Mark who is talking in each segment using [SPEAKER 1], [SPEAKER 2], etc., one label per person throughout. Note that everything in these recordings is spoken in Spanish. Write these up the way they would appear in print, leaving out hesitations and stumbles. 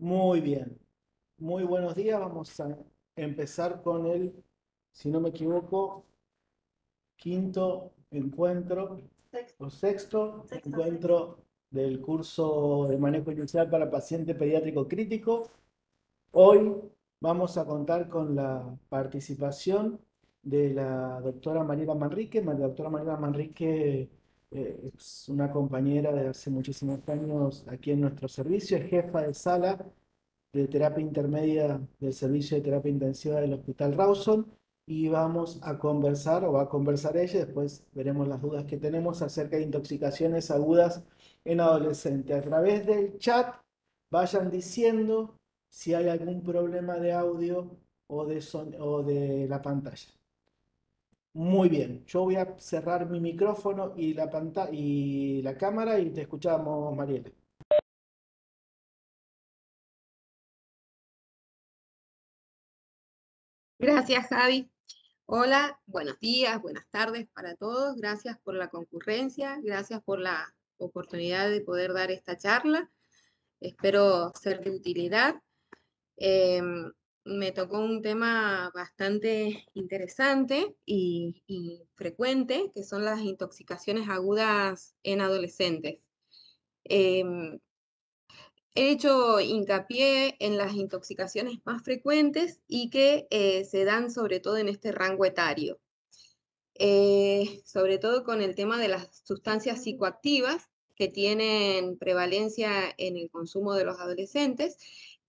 [SPEAKER 1] Muy bien, muy buenos días. Vamos a empezar con el, si no me equivoco, quinto encuentro o sexto encuentro del curso de manejo inicial para paciente pediátrico crítico. Hoy vamos a contar con la participación de la doctora Mariela Manrique. La doctora Mariela Manrique es una compañera de hace muchísimos años aquí en nuestro servicio, es jefa de sala de terapia intermedia del servicio de terapia intensiva del Hospital Rawson y vamos a conversar, o va a conversar ella, después veremos las dudas que tenemos acerca de intoxicaciones agudas en adolescentes. A través del chat vayan diciendo si hay algún problema de audio o de la pantalla. Muy bien, yo voy a cerrar mi micrófono y la pantalla y la cámara y te escuchamos, Mariela.
[SPEAKER 2] Gracias, Javi. Hola, buenos días, buenas tardes para todos. Gracias por la concurrencia, gracias por la oportunidad de poder dar esta charla. Espero ser de utilidad. Me tocó un tema bastante interesante y frecuente, que son las intoxicaciones agudas en adolescentes. Em, He hecho hincapié en las intoxicaciones más frecuentes y que se dan sobre todo en este rango etario. Sobre todo con el tema de las sustancias psicoactivas que tienen prevalencia en el consumo de los adolescentes,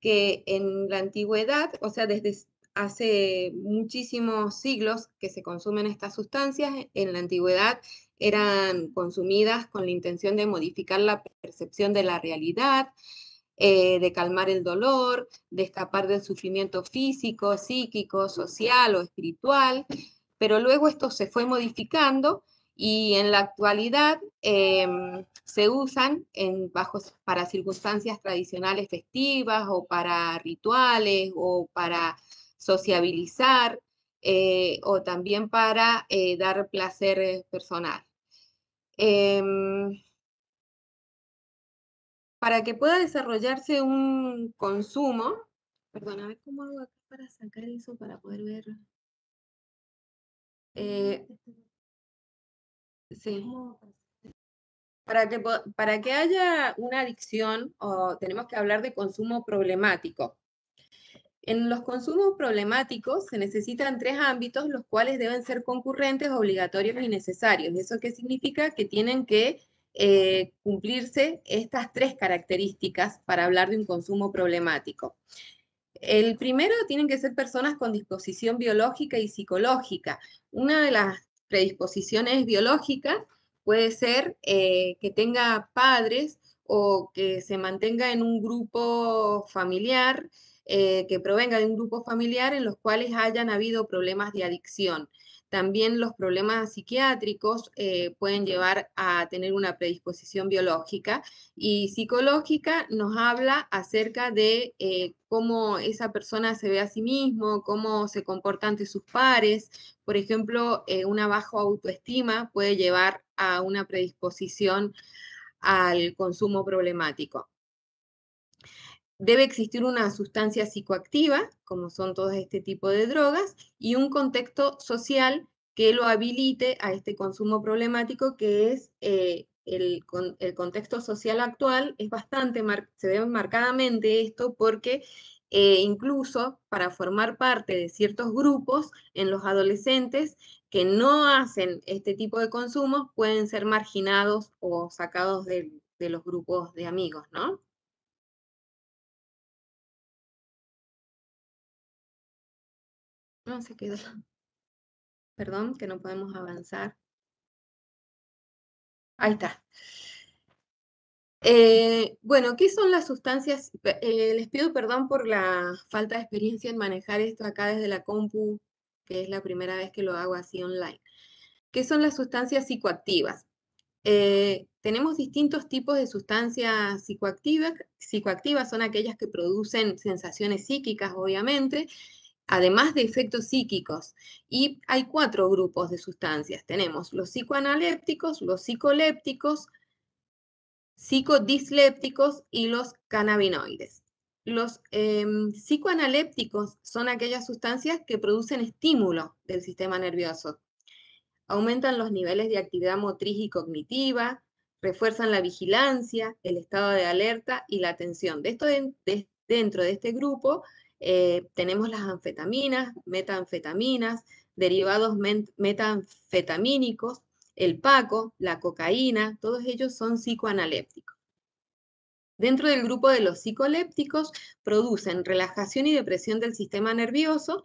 [SPEAKER 2] que en la antigüedad, o sea, desde hace muchísimos siglos que se consumen estas sustancias, en la antigüedad eran consumidas con la intención de modificar la percepción de la realidad, de calmar el dolor, de escapar del sufrimiento físico, psíquico, social o espiritual, pero luego esto se fue modificando y en la actualidad se usan para circunstancias tradicionales festivas o para rituales o para sociabilizar o también para dar placer personal. Eh, para que pueda desarrollarse un consumo, perdón, a ver cómo hago acá para sacar eso para poder ver. Eh, sí. Para que haya una adicción, tenemos que hablar de consumo problemático. En los consumos problemáticos se necesitan tres ámbitos, los cuales deben ser concurrentes, obligatorios y necesarios. ¿Eso qué significa? Que tienen que cumplirse estas tres características para hablar de un consumo problemático. El primero, tienen que ser personas con disposición biológica y psicológica. Una de las predisposiciones biológicas puede ser que tenga padres o que se mantenga en un grupo familiar, que provenga de un grupo familiar en los cuales hayan habido problemas de adicción. También los problemas psiquiátricos pueden llevar a tener una predisposición biológica y psicológica nos habla acerca de cómo esa persona se ve a sí mismo, cómo se comporta ante sus pares. Por ejemplo, una baja autoestima puede llevar a una predisposición al consumo problemático. Debe existir una sustancia psicoactiva, como son todos este tipo de drogas, y un contexto social que lo habilite a este consumo problemático, que es el contexto social actual, es bastante, se ve marcadamente esto porque incluso para formar parte de ciertos grupos en los adolescentes que no hacen este tipo de consumos pueden ser marginados o sacados de los grupos de amigos, ¿no? No se quedó. Perdón, que no podemos avanzar. Ahí está. Bueno, ¿qué son las sustancias? Les pido perdón por la falta de experiencia en manejar esto acá desde la compu, que es la primera vez que lo hago así online. ¿Qué son las sustancias psicoactivas? Tenemos distintos tipos de sustancias psicoactivas. Psicoactivas son aquellas que producen sensaciones psíquicas, obviamente, además de efectos psíquicos. Y hay cuatro grupos de sustancias. Tenemos los psicoanalépticos, los psicolépticos, psicodislépticos y los cannabinoides. Los psicoanalépticos son aquellas sustancias que producen estímulo del sistema nervioso. Aumentan los niveles de actividad motriz y cognitiva, refuerzan la vigilancia, el estado de alerta y la atención. Dentro de este grupo tenemos las anfetaminas, metanfetaminas, derivados metanfetamínicos, el paco, la cocaína, todos ellos son psicoanalépticos. Dentro del grupo de los psicolépticos producen relajación y depresión del sistema nervioso,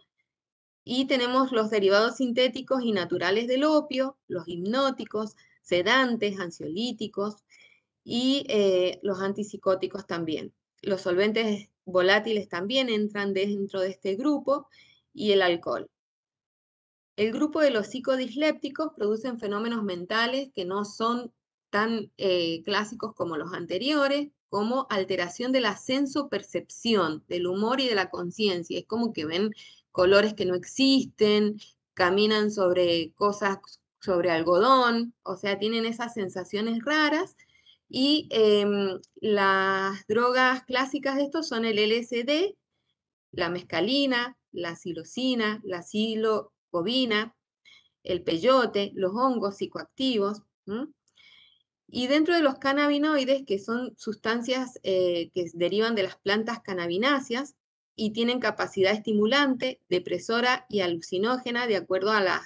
[SPEAKER 2] y tenemos los derivados sintéticos y naturales del opio, los hipnóticos, sedantes, ansiolíticos y los antipsicóticos también. Los solventes volátiles también entran dentro de este grupo, y el alcohol. El grupo de los psicodislépticos producen fenómenos mentales que no son tan clásicos como los anteriores, como alteración de la sensopercepción, del humor y de la conciencia. Es como que ven colores que no existen, caminan sobre cosas, sobre algodón, o sea, tienen esas sensaciones raras. Y las drogas clásicas de estos son el LSD, la mescalina, la psilocina, la psilocobina, el peyote, los hongos psicoactivos. Y dentro de los cannabinoides, que son sustancias que derivan de las plantas cannabináceas y tienen capacidad estimulante, depresora y alucinógena de acuerdo a las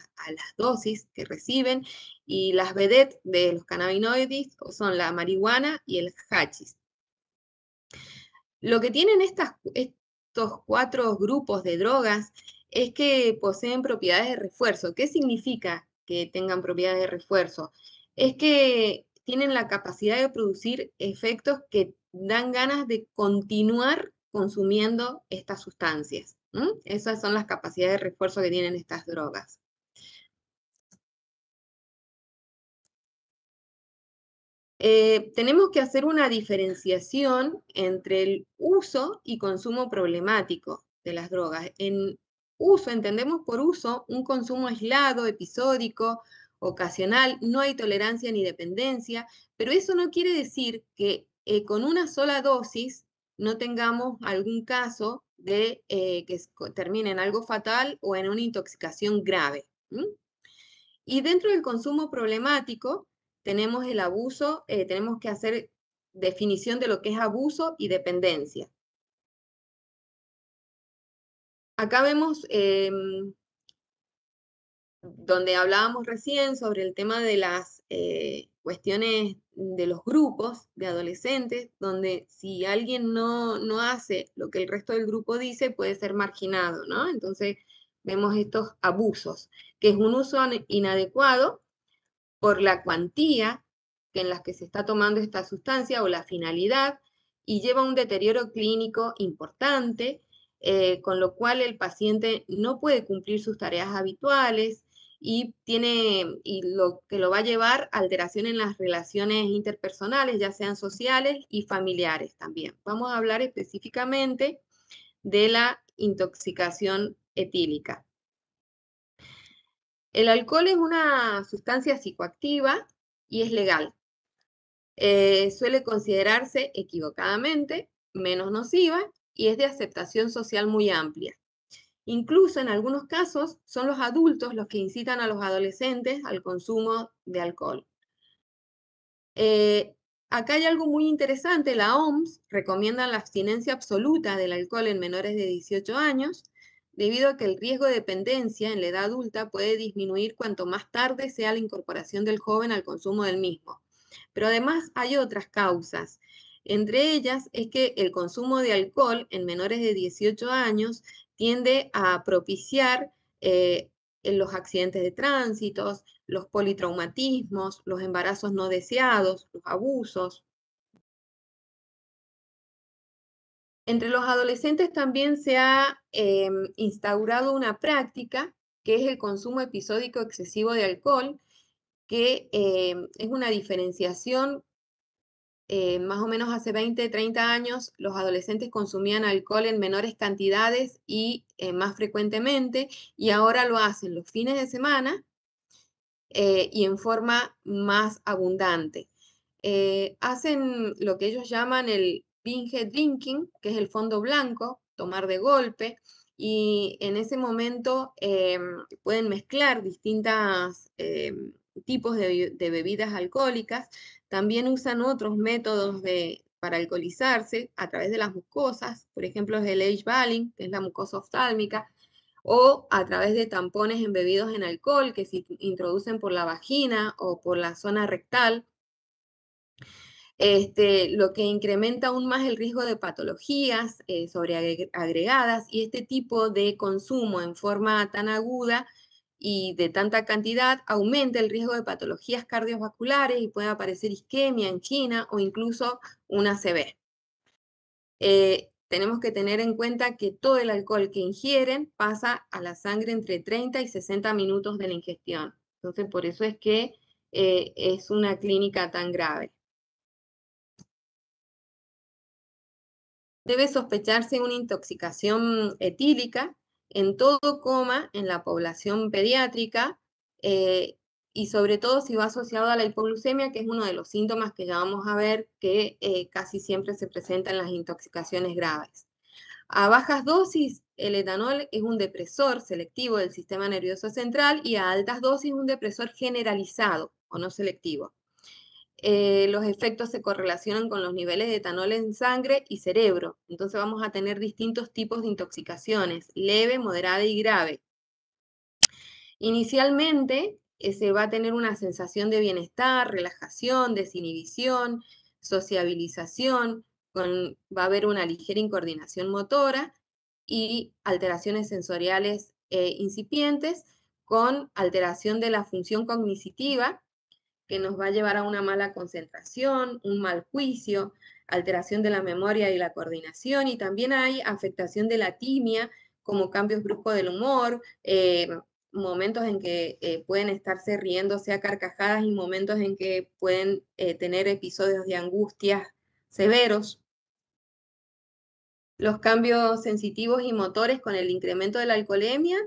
[SPEAKER 2] dosis que reciben, y las vedettes de los cannabinoides son la marihuana y el hachís. Lo que tienen estos 4 grupos de drogas es que poseen propiedades de refuerzo. ¿Qué significa que tengan propiedades de refuerzo? Es que tienen la capacidad de producir efectos que dan ganas de continuar consumiendo estas sustancias. Esas son las capacidades de refuerzo que tienen estas drogas. Tenemos que hacer una diferenciación entre el uso y consumo problemático de las drogas. En uso, entendemos por uso un consumo aislado, episódico, ocasional, no hay tolerancia ni dependencia, pero eso no quiere decir que con una sola dosis no tengamos algún caso de que termine en algo fatal o en una intoxicación grave. Y dentro del consumo problemático tenemos el abuso, tenemos que hacer definición de lo que es abuso y dependencia. Acá vemos donde hablábamos recién sobre el tema de las cuestiones de los grupos de adolescentes, donde si alguien no hace lo que el resto del grupo dice, puede ser marginado, ¿no? Entonces vemos estos abusos, que es un uso inadecuado por la cuantía en la que se está tomando esta sustancia o la finalidad, y lleva a un deterioro clínico importante, con lo cual el paciente no puede cumplir sus tareas habituales y lo que lo va a llevar a alteración en las relaciones interpersonales, ya sean sociales y familiares también. Vamos a hablar específicamente de la intoxicación etílica. El alcohol es una sustancia psicoactiva y es legal. Suele considerarse equivocadamente menos nociva y es de aceptación social muy amplia. Incluso en algunos casos son los adultos los que incitan a los adolescentes al consumo de alcohol. Acá hay algo muy interesante. La OMS recomienda la abstinencia absoluta del alcohol en menores de 18 años, debido a que el riesgo de dependencia en la edad adulta puede disminuir cuanto más tarde sea la incorporación del joven al consumo del mismo. Pero además hay otras causas. Entre ellas es que el consumo de alcohol en menores de 18 años tiende a propiciar los accidentes de tránsito, los politraumatismos, los embarazos no deseados, los abusos. Entre los adolescentes también se ha instaurado una práctica que es el consumo episódico excesivo de alcohol, que es una diferenciación. Más o menos hace 20, 30 años, los adolescentes consumían alcohol en menores cantidades y más frecuentemente, y ahora lo hacen los fines de semana y en forma más abundante. Hacen lo que ellos llaman el binge drinking, que es el fondo blanco, tomar de golpe, y en ese momento pueden mezclar distintos tipos de bebidas alcohólicas. También usan otros métodos para alcoholizarse a través de las mucosas, por ejemplo, es el H-Balling, que es la mucosa oftálmica, o a través de tampones embebidos en alcohol que se introducen por la vagina o por la zona rectal. Lo que incrementa aún más el riesgo de patologías sobreagregadas, y este tipo de consumo en forma tan aguda y de tanta cantidad aumenta el riesgo de patologías cardiovasculares y puede aparecer isquemia, angina o incluso una ACV. Tenemos que tener en cuenta que todo el alcohol que ingieren pasa a la sangre entre 30 y 60 minutos de la ingestión. Entonces, por eso es que es una clínica tan grave. Debe sospecharse una intoxicación etílica en todo coma en la población pediátrica y sobre todo si va asociado a la hipoglucemia, que es uno de los síntomas que ya vamos a ver que casi siempre se presenta en las intoxicaciones graves. A bajas dosis, el etanol es un depresor selectivo del sistema nervioso central y a altas dosis un depresor generalizado o no selectivo. Los efectos se correlacionan con los niveles de etanol en sangre y cerebro. Entonces vamos a tener distintos tipos de intoxicaciones, leve, moderada y grave. Inicialmente se va a tener una sensación de bienestar, relajación, desinhibición, sociabilización, va a haber una ligera incoordinación motora y alteraciones sensoriales incipientes con alteración de la función cognitiva, que nos va a llevar a una mala concentración, un mal juicio, alteración de la memoria y la coordinación, y también hay afectación de la timia, como cambios bruscos del humor, momentos en que pueden estarse riéndose a carcajadas y momentos en que pueden tener episodios de angustia severos. Los cambios sensitivos y motores con el incremento de la alcoholemia,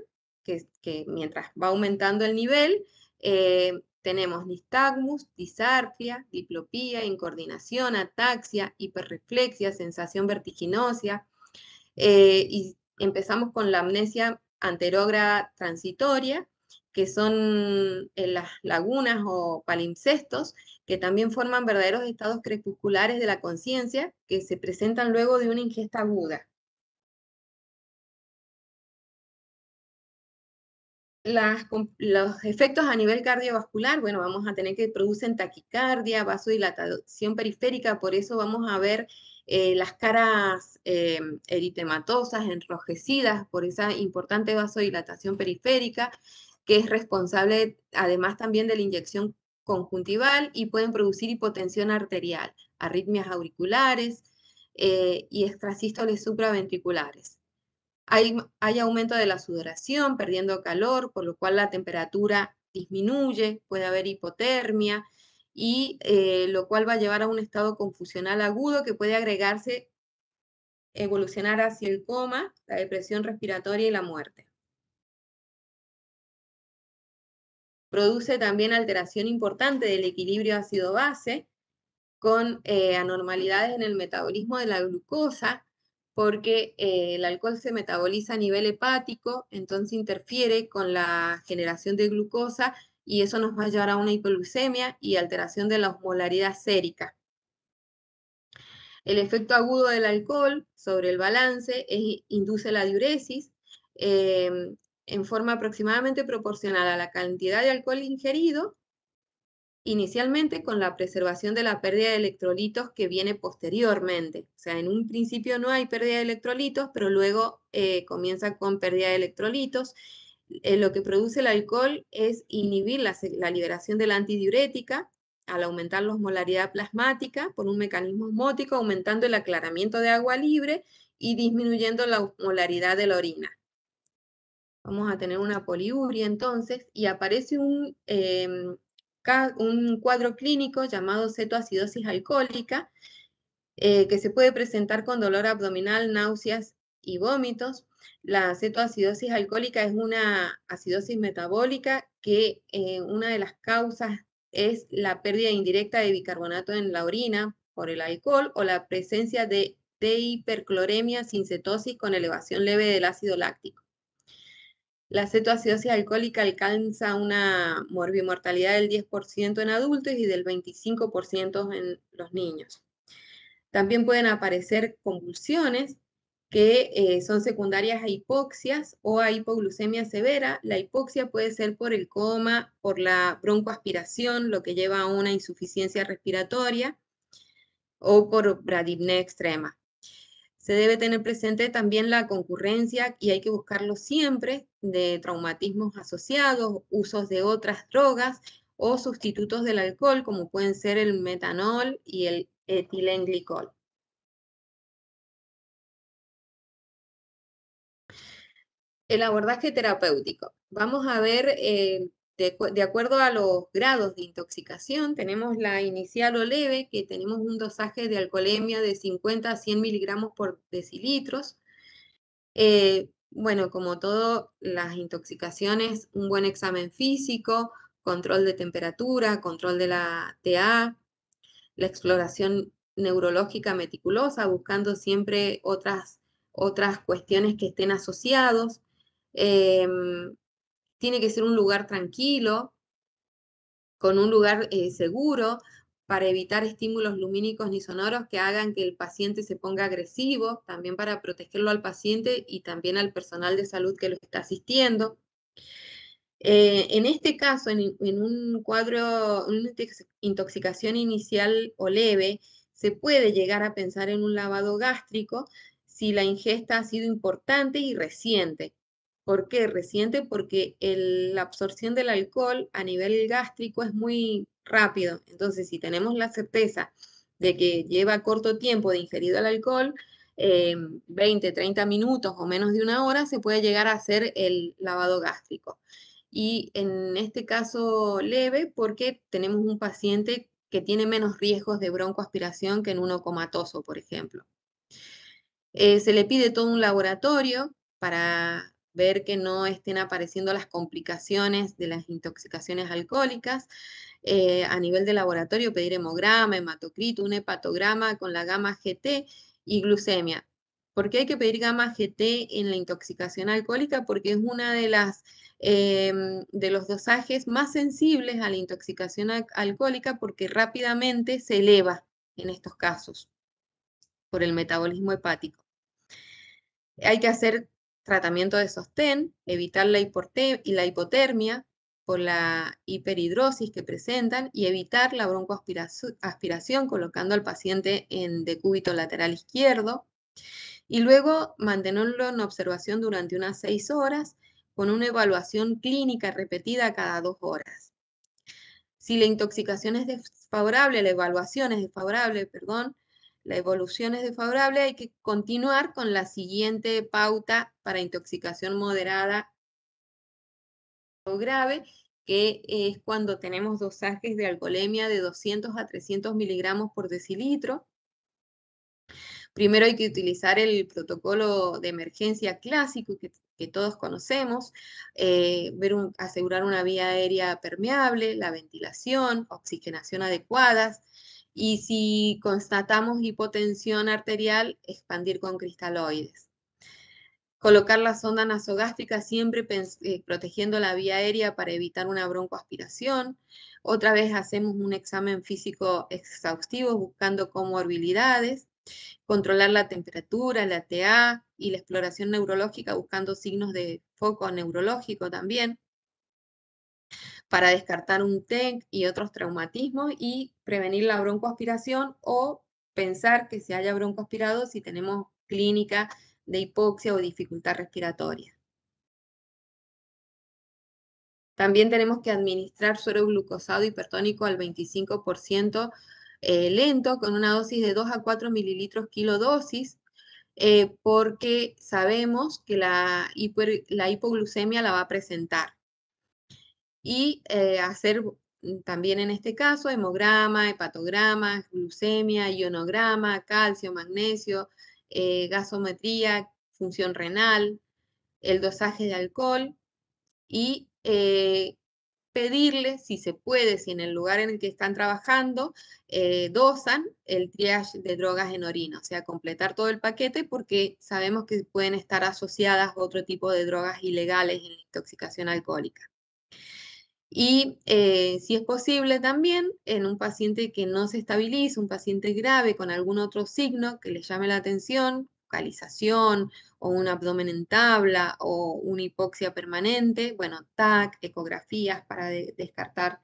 [SPEAKER 2] que mientras va aumentando el nivel, tenemos nistagmus, disartria, diplopía, incoordinación, ataxia, hiperreflexia, sensación vertiginosa, y empezamos con la amnesia anterógrada transitoria, que son las lagunas o palimpsestos, que también forman verdaderos estados crepusculares de la conciencia que se presentan luego de una ingesta aguda. Los efectos a nivel cardiovascular, bueno, vamos a tener que producen taquicardia, vasodilatación periférica, por eso vamos a ver las caras eritematosas, enrojecidas, por esa importante vasodilatación periférica, que es responsable además también de la inyección conjuntival y pueden producir hipotensión arterial, arritmias auriculares y extrasístoles supraventriculares. Hay aumento de la sudoración, perdiendo calor, por lo cual la temperatura disminuye, puede haber hipotermia, y lo cual va a llevar a un estado confusional agudo que puede agregarse, evolucionar hacia el coma, la depresión respiratoria y la muerte. Produce también alteración importante del equilibrio ácido-base, con anormalidades en el metabolismo de la glucosa, porque el alcohol se metaboliza a nivel hepático, entonces interfiere con la generación de glucosa y eso nos va a llevar a una hipoglucemia y alteración de la osmolaridad sérica. El efecto agudo del alcohol sobre el balance induce la diuresis en forma aproximadamente proporcional a la cantidad de alcohol ingerido, inicialmente con la preservación de la pérdida de electrolitos que viene posteriormente. O sea, en un principio no hay pérdida de electrolitos, pero luego comienza con pérdida de electrolitos. Lo que produce el alcohol es inhibir la liberación de la antidiurética al aumentar la osmolaridad plasmática por un mecanismo osmótico, aumentando el aclaramiento de agua libre y disminuyendo la osmolaridad de la orina. Vamos a tener una poliuria entonces, y aparece un cuadro clínico llamado cetoacidosis alcohólica, que se puede presentar con dolor abdominal, náuseas y vómitos. La cetoacidosis alcohólica es una acidosis metabólica que una de las causas es la pérdida indirecta de bicarbonato en la orina por el alcohol o la presencia de hipercloremia sin cetosis con elevación leve del ácido láctico. La cetoacidosis alcohólica alcanza una morbimortalidad del 10% en adultos y del 25% en los niños. También pueden aparecer convulsiones que son secundarias a hipoxias o a hipoglucemia severa. La hipoxia puede ser por el coma, por la broncoaspiración, lo que lleva a una insuficiencia respiratoria, o por bradipnea extrema. Se debe tener presente también la concurrencia, y hay que buscarlo siempre, de traumatismos asociados, usos de otras drogas o sustitutos del alcohol, como pueden ser el metanol y el etilenglicol. El abordaje terapéutico. Vamos a ver, de acuerdo a los grados de intoxicación, tenemos la inicial o leve, que tenemos un dosaje de alcoholemia de 50 a 100 miligramos por decilitros. Bueno, como todo, las intoxicaciones, un buen examen físico, control de temperatura, control de la TA, la exploración neurológica meticulosa, buscando siempre otras cuestiones que estén asociados. Tiene que ser un lugar tranquilo, con un lugar seguro, para evitar estímulos lumínicos ni sonoros que hagan que el paciente se ponga agresivo, también para protegerlo al paciente y también al personal de salud que lo está asistiendo. En este caso, en un cuadro, una intoxicación inicial o leve, se puede llegar a pensar en un lavado gástrico si la ingesta ha sido importante y reciente. ¿Por qué reciente? Porque la absorción del alcohol a nivel gástrico es muy rápido. Entonces, si tenemos la certeza de que lleva corto tiempo de ingerido el alcohol, 20, 30 minutos o menos de una hora, se puede llegar a hacer el lavado gástrico. Y en este caso leve, porque tenemos un paciente que tiene menos riesgos de broncoaspiración que en uno comatoso, por ejemplo. Se le pide todo un laboratorio para ver que no estén apareciendo las complicaciones de las intoxicaciones alcohólicas. A nivel de laboratorio, pedir hemograma, hematocrito, un hepatograma con la gamma GT y glucemia. ¿Por qué hay que pedir gamma GT en la intoxicación alcohólica? Porque es una de de los dosajes más sensibles a la intoxicación alcohólica, porque rápidamente se eleva en estos casos por el metabolismo hepático. Hay que hacer tratamiento de sostén, evitar la hipotermia por la hiperhidrosis que presentan y evitar la broncoaspiración colocando al paciente en decúbito lateral izquierdo, y luego mantenerlo en observación durante unas 6 horas con una evaluación clínica repetida cada 2 horas. Si la intoxicación es desfavorable, la evaluación es desfavorable, perdón, la evolución es desfavorable, hay que continuar con la siguiente pauta para intoxicación moderada o grave, que es cuando tenemos dosajes de alcoholemia de 200 a 300 miligramos por decilitro. Primero hay que utilizar el protocolo de emergencia clásico que todos conocemos, asegurar una vía aérea permeable, la ventilación, oxigenación adecuadas, y si constatamos hipotensión arterial, expandir con cristaloides. Colocar la sonda nasogástrica siempre protegiendo la vía aérea para evitar una broncoaspiración. Otra vez hacemos un examen físico exhaustivo buscando comorbilidades. Controlar la temperatura, la TA y la exploración neurológica buscando signos de foco neurológico también, para descartar un TEC y otros traumatismos y prevenir la broncoaspiración o pensar que se haya broncoaspirado si tenemos clínica de hipoxia o dificultad respiratoria. También tenemos que administrar suero glucosado hipertónico al 25% lento, con una dosis de 2 a 4 mililitros kilodosis, porque sabemos que la hipoglucemia la va a presentar. Y hacer también en este caso hemograma, hepatograma, glucemia, ionograma, calcio, magnesio, gasometría, función renal, el dosaje de alcohol y pedirle, si se puede, si en el lugar en el que están trabajando, dosan el triage de drogas en orina, o sea, completar todo el paquete porque sabemos que pueden estar asociadas a otro tipo de drogas ilegales en la intoxicación alcohólica. Y si es posible también, en un paciente que no se estabiliza, un paciente grave con algún otro signo que le llame la atención, focalización o un abdomen en tabla o una hipoxia permanente, bueno, TAC, ecografías para descartar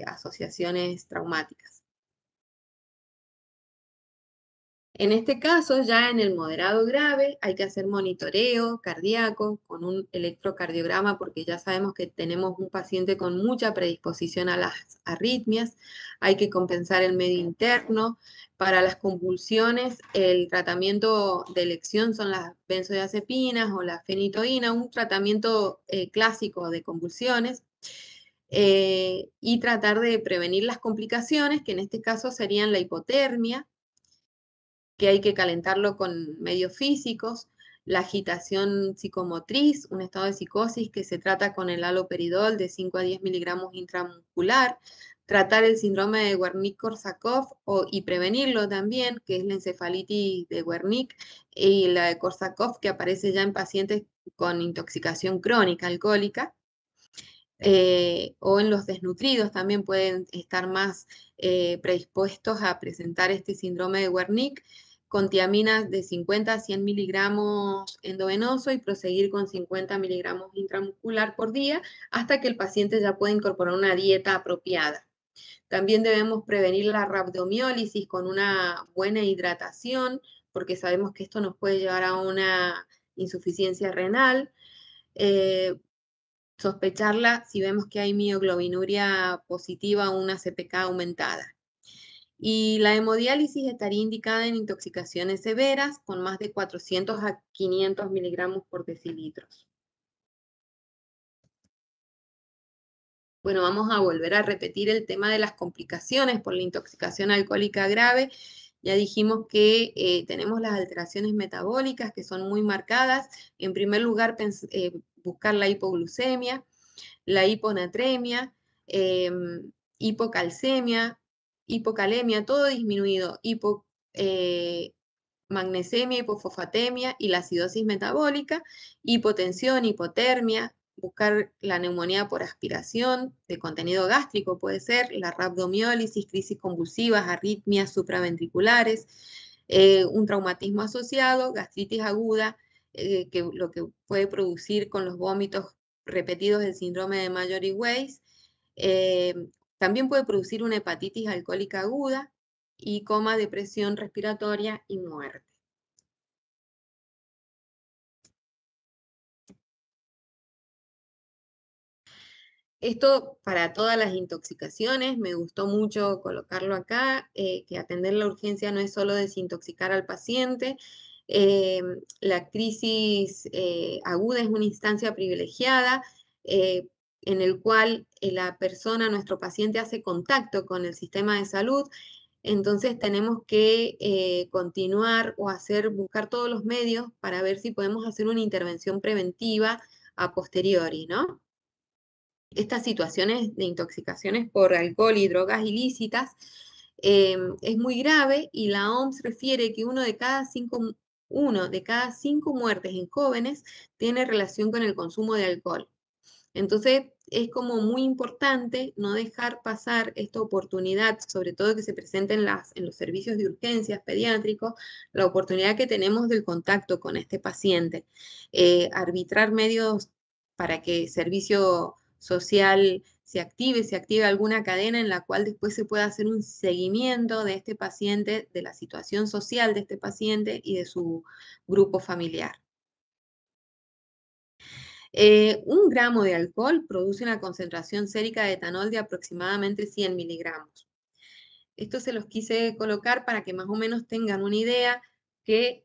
[SPEAKER 2] asociaciones traumáticas. En este caso, ya en el moderado grave, hay que hacer monitoreo cardíaco con un electrocardiograma porque ya sabemos que tenemos un paciente con mucha predisposición a las arritmias. Hay que compensar el medio interno. Para las convulsiones, el tratamiento de elección son las benzodiazepinas o la fenitoína, un tratamiento clásico de convulsiones. Y tratar de prevenir las complicaciones, que en este caso serían la hipotermia, que hay que calentarlo con medios físicos, la agitación psicomotriz, un estado de psicosis que se trata con el haloperidol de 5 a 10 miligramos intramuscular, tratar el síndrome de Wernicke-Korsakoff y prevenirlo también, que es la encefalitis de Wernicke y la de Korsakoff que aparece ya en pacientes con intoxicación crónica alcohólica. O en los desnutridos también pueden estar más predispuestos a presentar este síndrome de Wernicke con tiaminas de 50 a 100 miligramos endovenoso y proseguir con 50 miligramos intramuscular por día hasta que el paciente ya pueda incorporar una dieta apropiada. También debemos prevenir la rhabdomiólisis con una buena hidratación porque sabemos que esto nos puede llevar a una insuficiencia renal. Sospecharla si vemos que hay mioglobinuria positiva o una CPK aumentada. Y la hemodiálisis estaría indicada en intoxicaciones severas con más de 400 a 500 miligramos por decilitros. Bueno, vamos a volver a repetir el tema de las complicaciones por la intoxicación alcohólica grave. Ya dijimos que tenemos las alteraciones metabólicas que son muy marcadas. En primer lugar, buscar la hipoglucemia, la hiponatremia, hipocalcemia, hipocalemia, todo disminuido, magnesemia, hipofosfatemia y la acidosis metabólica, hipotensión, hipotermia, buscar la neumonía por aspiración de contenido gástrico puede ser, la rhabdomiólisis, crisis convulsivas, arritmias supraventriculares, un traumatismo asociado, gastritis aguda, que lo que puede producir con los vómitos repetidos el síndrome de Mallory-Weiss. También puede producir una hepatitis alcohólica aguda y coma, depresión respiratoria y muerte. Esto para todas las intoxicaciones, me gustó mucho colocarlo acá, que atender la urgencia no es solo desintoxicar al paciente. La crisis aguda es una instancia privilegiada en el cual la persona, nuestro paciente, hace contacto con el sistema de salud. Entonces tenemos que continuar o buscar todos los medios para ver si podemos hacer una intervención preventiva a posteriori, ¿no? Estas situaciones de intoxicaciones por alcohol y drogas ilícitas es muy grave y la OMS refiere que uno de cada cinco muertes en jóvenes tiene relación con el consumo de alcohol. Entonces es como muy importante no dejar pasar esta oportunidad, sobre todo que se presente en los servicios de urgencias pediátricos, la oportunidad que tenemos del contacto con este paciente. Arbitrar medios para que el servicio social se active alguna cadena en la cual después se pueda hacer un seguimiento de este paciente, de la situación social de este paciente y de su grupo familiar. 1 gramo de alcohol produce una concentración sérica de etanol de aproximadamente 100 miligramos. Esto se los quise colocar para que más o menos tengan una idea que,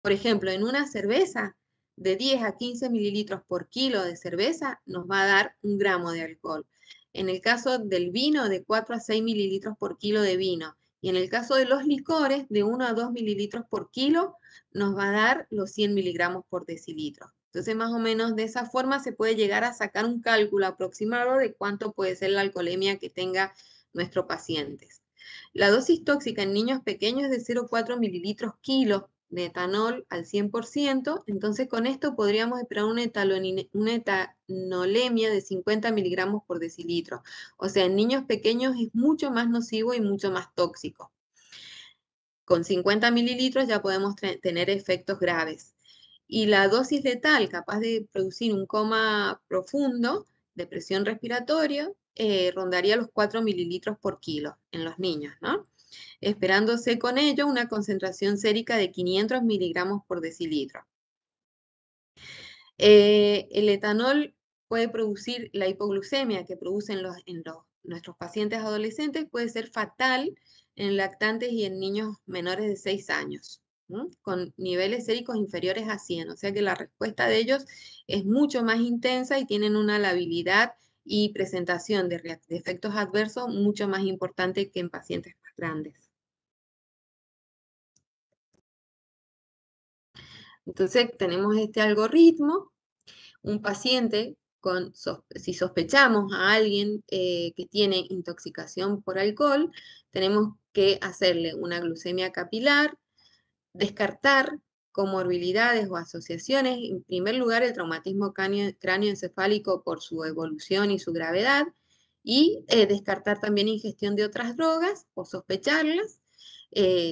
[SPEAKER 2] por ejemplo, en una cerveza de 10 a 15 mililitros por kilo de cerveza nos va a dar 1 gramo de alcohol. En el caso del vino, de 4 a 6 mililitros por kilo de vino. Y en el caso de los licores, de 1 a 2 mililitros por kilo nos va a dar los 100 miligramos por decilitro. Entonces, más o menos de esa forma se puede llegar a sacar un cálculo aproximado de cuánto puede ser la alcoholemia que tenga nuestro paciente. La dosis tóxica en niños pequeños es de 0,4 mililitros kilo de etanol al 100%, entonces con esto podríamos esperar una etanolemia de 50 miligramos por decilitro. O sea, en niños pequeños es mucho más nocivo y mucho más tóxico. Con 50 mililitros ya podemos tener efectos graves. Y la dosis letal capaz de producir un coma profundo, depresión respiratoria, rondaría los 4 mililitros por kilo en los niños, ¿no? Esperándose con ello una concentración sérica de 500 miligramos por decilitro. El etanol puede producir la hipoglucemia que producen nuestros pacientes adolescentes, puede ser fatal en lactantes y en niños menores de 6 años, ¿no? Con niveles séricos inferiores a 100, o sea que la respuesta de ellos es mucho más intensa y tienen una labilidad y presentación de efectos adversos mucho más importante que en pacientes más grandes. Entonces tenemos este algoritmo, un paciente si sospechamos a alguien que tiene intoxicación por alcohol, tenemos que hacerle una glucemia capilar, descartar comorbilidades o asociaciones, en primer lugar el traumatismo cráneoencefálico por su evolución y su gravedad, y descartar también ingestión de otras drogas o sospecharlas.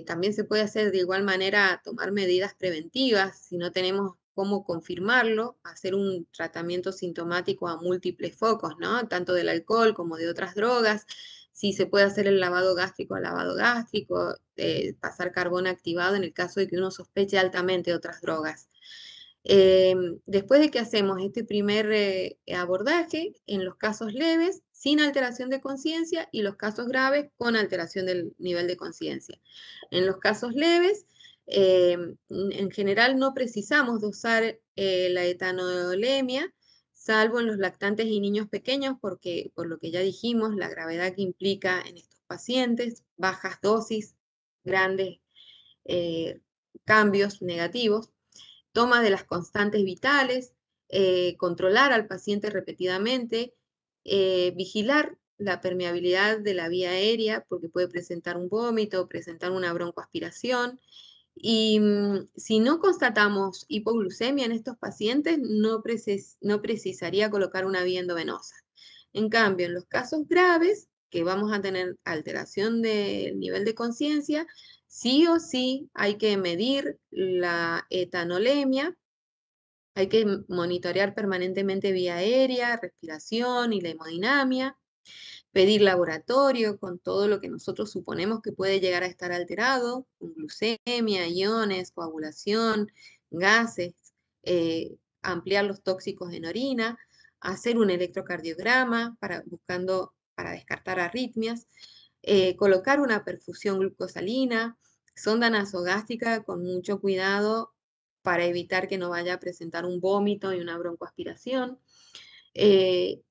[SPEAKER 2] También se puede hacer de igual manera tomar medidas preventivas si no tenemos cómo confirmarlo, hacer un tratamiento sintomático a múltiples focos, ¿no? Tanto del alcohol como de otras drogas. Si se puede hacer el lavado gástrico, pasar carbón activado en el caso de que uno sospeche altamente de otras drogas. Después de que hacemos este primer abordaje, en los casos leves, sin alteración de conciencia, y los casos graves con alteración del nivel de conciencia. En los casos leves, en general no precisamos dosar la etanolemia, salvo en los lactantes y niños pequeños, porque por lo que ya dijimos, la gravedad que implica en estos pacientes, bajas dosis, grandes cambios negativos. Toma de las constantes vitales, controlar al paciente repetidamente, vigilar la permeabilidad de la vía aérea, porque puede presentar un vómito, presentar una broncoaspiración. Y si no constatamos hipoglucemia en estos pacientes, no precisaría colocar una vía endovenosa. En cambio, en los casos graves, que vamos a tener alteración del nivel de conciencia, sí o sí hay que medir la etanolemia, hay que monitorear permanentemente vía aérea, respiración y la hemodinamia, pedir laboratorio con todo lo que nosotros suponemos que puede llegar a estar alterado, con glucemia, iones, coagulación, gases, ampliar los tóxicos en orina, hacer un electrocardiograma buscando para descartar arritmias, colocar una perfusión glucosalina, sonda nasogástrica con mucho cuidado para evitar que no vaya a presentar un vómito y una broncoaspiración,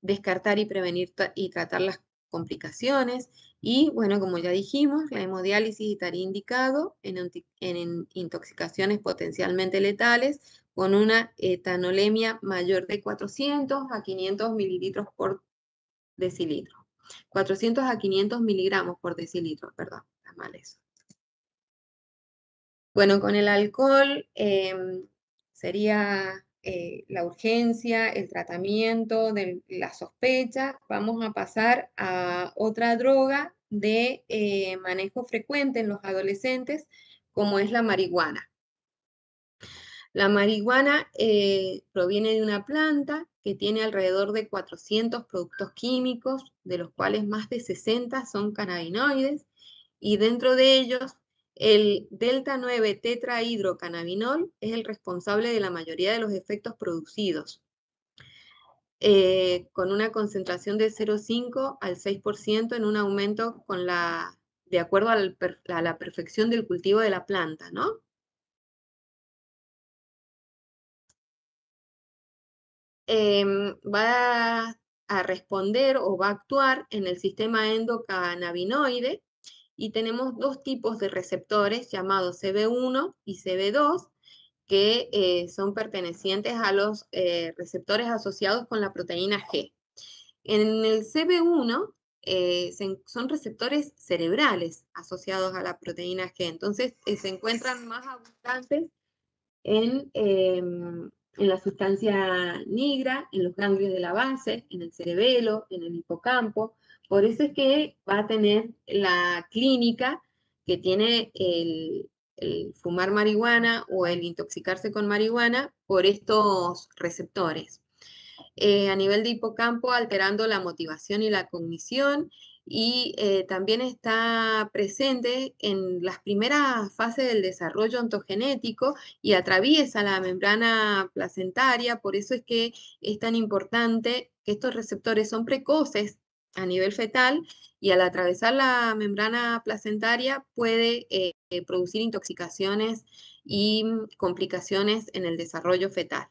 [SPEAKER 2] descartar y prevenir y tratar las complicaciones. Y bueno, como ya dijimos, la hemodiálisis estaría indicado en intoxicaciones potencialmente letales con una etanolemia mayor de 400 a 500 mililitros por decilitro. 400 a 500 miligramos por decilitro, perdón, está mal eso. Bueno, con el alcohol sería la urgencia, el tratamiento, la sospecha. Vamos a pasar a otra droga de manejo frecuente en los adolescentes, como es la marihuana. La marihuana proviene de una planta que tiene alrededor de 400 productos químicos, de los cuales más de 60 son cannabinoides, y dentro de ellos el delta 9 tetrahidrocannabinol es el responsable de la mayoría de los efectos producidos, con una concentración de 0,5 al 6% en un aumento de acuerdo a la perfección del cultivo de la planta, ¿no? Va a responder o va a actuar en el sistema endocannabinoide, y tenemos dos tipos de receptores llamados CB1 y CB2, que son pertenecientes a los receptores asociados con la proteína G. En el CB1 son receptores cerebrales asociados a la proteína G, entonces se encuentran más abundantes en la sustancia nigra, en los ganglios de la base, en el cerebelo, en el hipocampo. Por eso es que va a tener la clínica que tiene el fumar marihuana o el intoxicarse con marihuana por estos receptores. A nivel de hipocampo, alterando la motivación y la cognición, y también está presente en las primeras fases del desarrollo ontogenético y atraviesa la membrana placentaria. Por eso es que es tan importante que estos receptores son precoces a nivel fetal, y al atravesar la membrana placentaria puede producir intoxicaciones y complicaciones en el desarrollo fetal.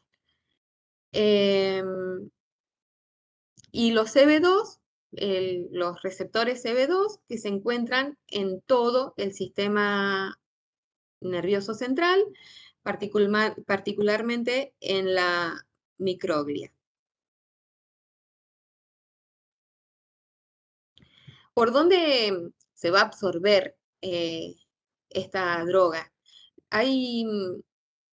[SPEAKER 2] Y los CB2, los receptores CB2 que se encuentran en todo el sistema nervioso central, particularmente en la microglia. ¿Por dónde se va a absorber esta droga? Hay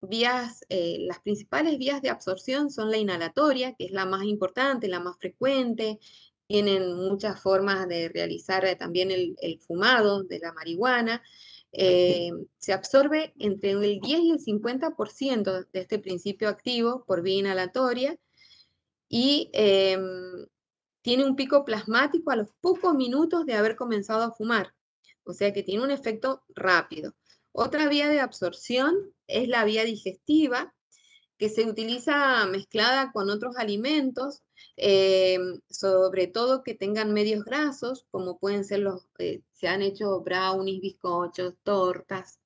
[SPEAKER 2] vías, las principales vías de absorción son la inhalatoria, que es la más importante, la más frecuente. Tienen muchas formas de realizar también el fumado de la marihuana. Se absorbe entre el 10 y el 50% de este principio activo por vía inhalatoria, y tiene un pico plasmático a los pocos minutos de haber comenzado a fumar. O sea que tiene un efecto rápido. Otra vía de absorción es la vía digestiva, que se utiliza mezclada con otros alimentos, sobre todo que tengan medios grasos, como pueden ser se han hecho brownies, bizcochos, tortas,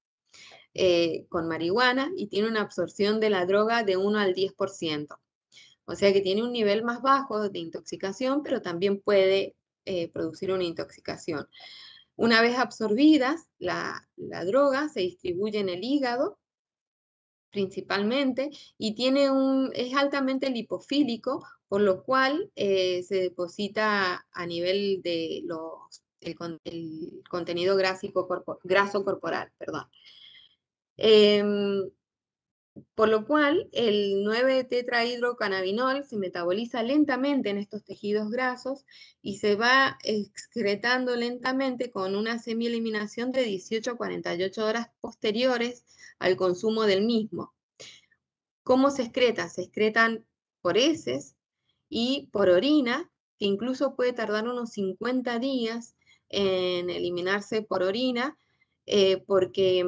[SPEAKER 2] con marihuana, y tiene una absorción de la droga de 1 al 10%. O sea que tiene un nivel más bajo de intoxicación, pero también puede producir una intoxicación. Una vez absorbidas, la droga se distribuye en el hígado principalmente, y es altamente lipofílico, por lo cual se deposita a nivel de el contenido graso corporal. Perdón. Por lo cual, el 9-tetrahidrocannabinol se metaboliza lentamente en estos tejidos grasos y se va excretando lentamente con una semieliminación de 18 a 48 horas posteriores al consumo del mismo. ¿Cómo se excreta? Se excretan por heces y por orina, que incluso puede tardar unos 50 días en eliminarse por orina, porque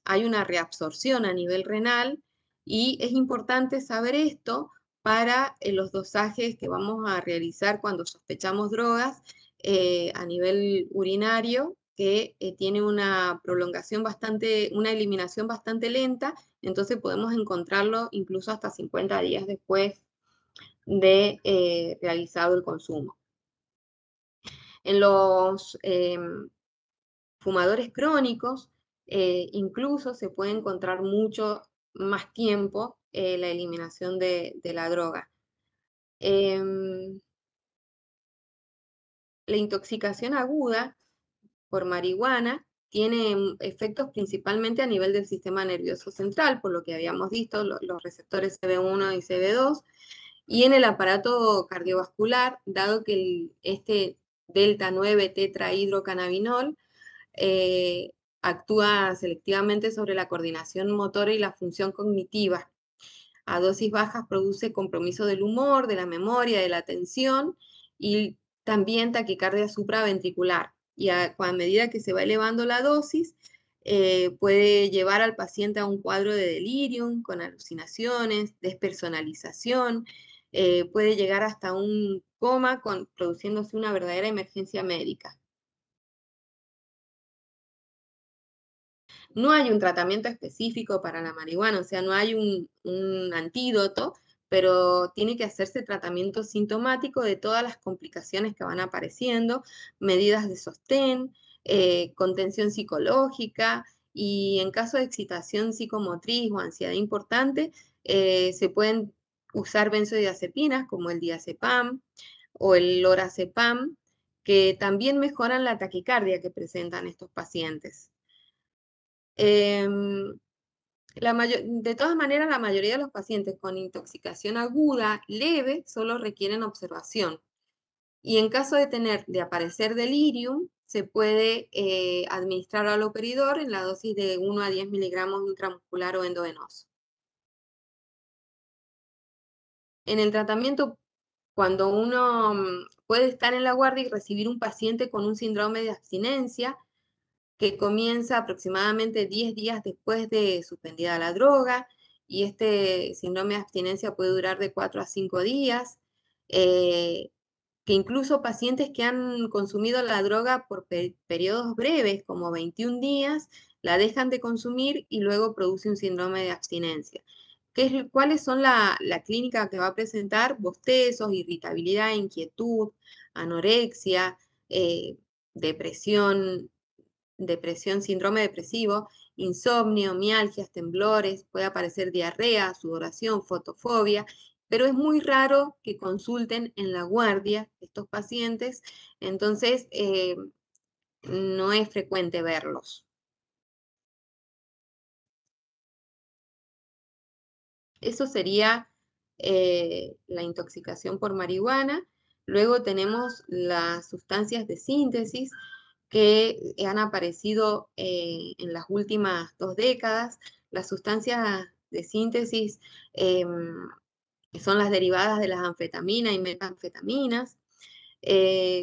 [SPEAKER 2] hay una reabsorción a nivel renal, y es importante saber esto para los dosajes que vamos a realizar cuando sospechamos drogas a nivel urinario, que tiene una prolongación una eliminación bastante lenta, entonces podemos encontrarlo incluso hasta 50 días después de realizado el consumo. En los fumadores crónicos, incluso se puede encontrar mucho más tiempo la eliminación de la droga. La intoxicación aguda por marihuana tiene efectos principalmente a nivel del sistema nervioso central, por lo que habíamos visto, los receptores CB1 y CB2, y en el aparato cardiovascular, dado que este delta 9 tetrahidrocannabinol actúa selectivamente sobre la coordinación motora y la función cognitiva. A dosis bajas produce compromiso del humor, de la memoria, de la atención, y también taquicardia supraventricular. Y a medida que se va elevando la dosis, puede llevar al paciente a un cuadro de delirium, con alucinaciones, despersonalización, puede llegar hasta un coma, produciéndose una verdadera emergencia médica. No hay un tratamiento específico para la marihuana, o sea, no hay un antídoto, pero tiene que hacerse tratamiento sintomático de todas las complicaciones que van apareciendo, medidas de sostén, contención psicológica, y en caso de excitación psicomotriz o ansiedad importante, se pueden usar benzodiazepinas como el diazepam o el lorazepam, que también mejoran la taquicardia que presentan estos pacientes. De todas maneras, la mayoría de los pacientes con intoxicación aguda leve solo requieren observación. Y en caso de aparecer delirium, se puede administrar haloperidol en la dosis de 1 a 10 miligramos intramuscular o endovenoso. En el tratamiento, cuando uno puede estar en la guardia y recibir un paciente con un síndrome de abstinencia, que comienza aproximadamente 10 días después de suspendida la droga, y este síndrome de abstinencia puede durar de 4 a 5 días, que incluso pacientes que han consumido la droga por periodos breves, como 21 días, la dejan de consumir y luego produce un síndrome de abstinencia. ¿Cuáles son la clínica que va a presentar? Bostezos, irritabilidad, inquietud, anorexia, depresión, síndrome depresivo, insomnio, mialgias, temblores, puede aparecer diarrea, sudoración, fotofobia, pero es muy raro que consulten en la guardia estos pacientes, entonces no es frecuente verlos. Eso sería la intoxicación por marihuana. Luego tenemos las sustancias de síntesis que han aparecido en las últimas 2 décadas. Las sustancias de síntesis son las derivadas de las anfetaminas y metanfetaminas.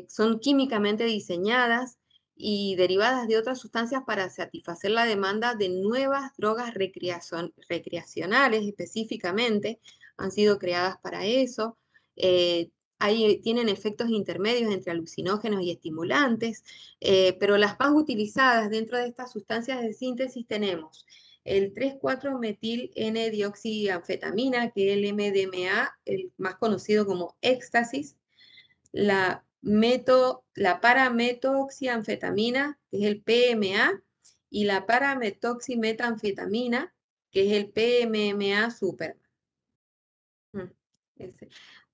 [SPEAKER 2] Son químicamente diseñadas y derivadas de otras sustancias para satisfacer la demanda de nuevas drogas recreacionales específicamente. Han sido creadas para eso. Tienen efectos intermedios entre alucinógenos y estimulantes, pero las más utilizadas dentro de estas sustancias de síntesis tenemos el 3,4-metil N-dioxianfetamina, que es el MDMA, el más conocido como éxtasis, la parametoxianfetamina, que es el PMA, y la parametoximetanfetamina, que es el PMMA super.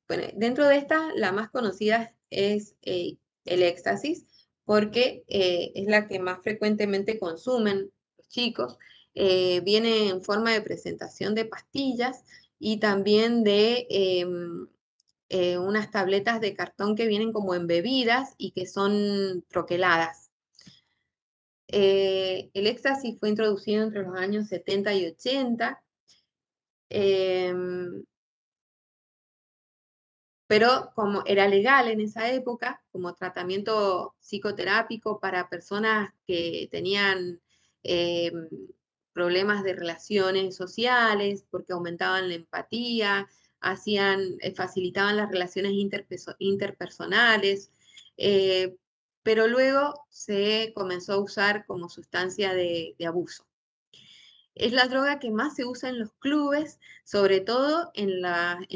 [SPEAKER 2] Bueno, dentro de esta, la más conocida es el éxtasis, porque es la que más frecuentemente consumen los chicos. Viene en forma de presentación de pastillas y también de unas tabletas de cartón que vienen como embebidas y que son troqueladas. El éxtasis fue introducido entre los años 70 y 80, pero como era legal en esa época, como tratamiento psicoterápico para personas que tenían problemas de relaciones sociales, porque aumentaban la empatía, facilitaban las relaciones interpersonales, pero luego se comenzó a usar como sustancia de abuso. Es la droga que más se usa en los clubes, sobre todo en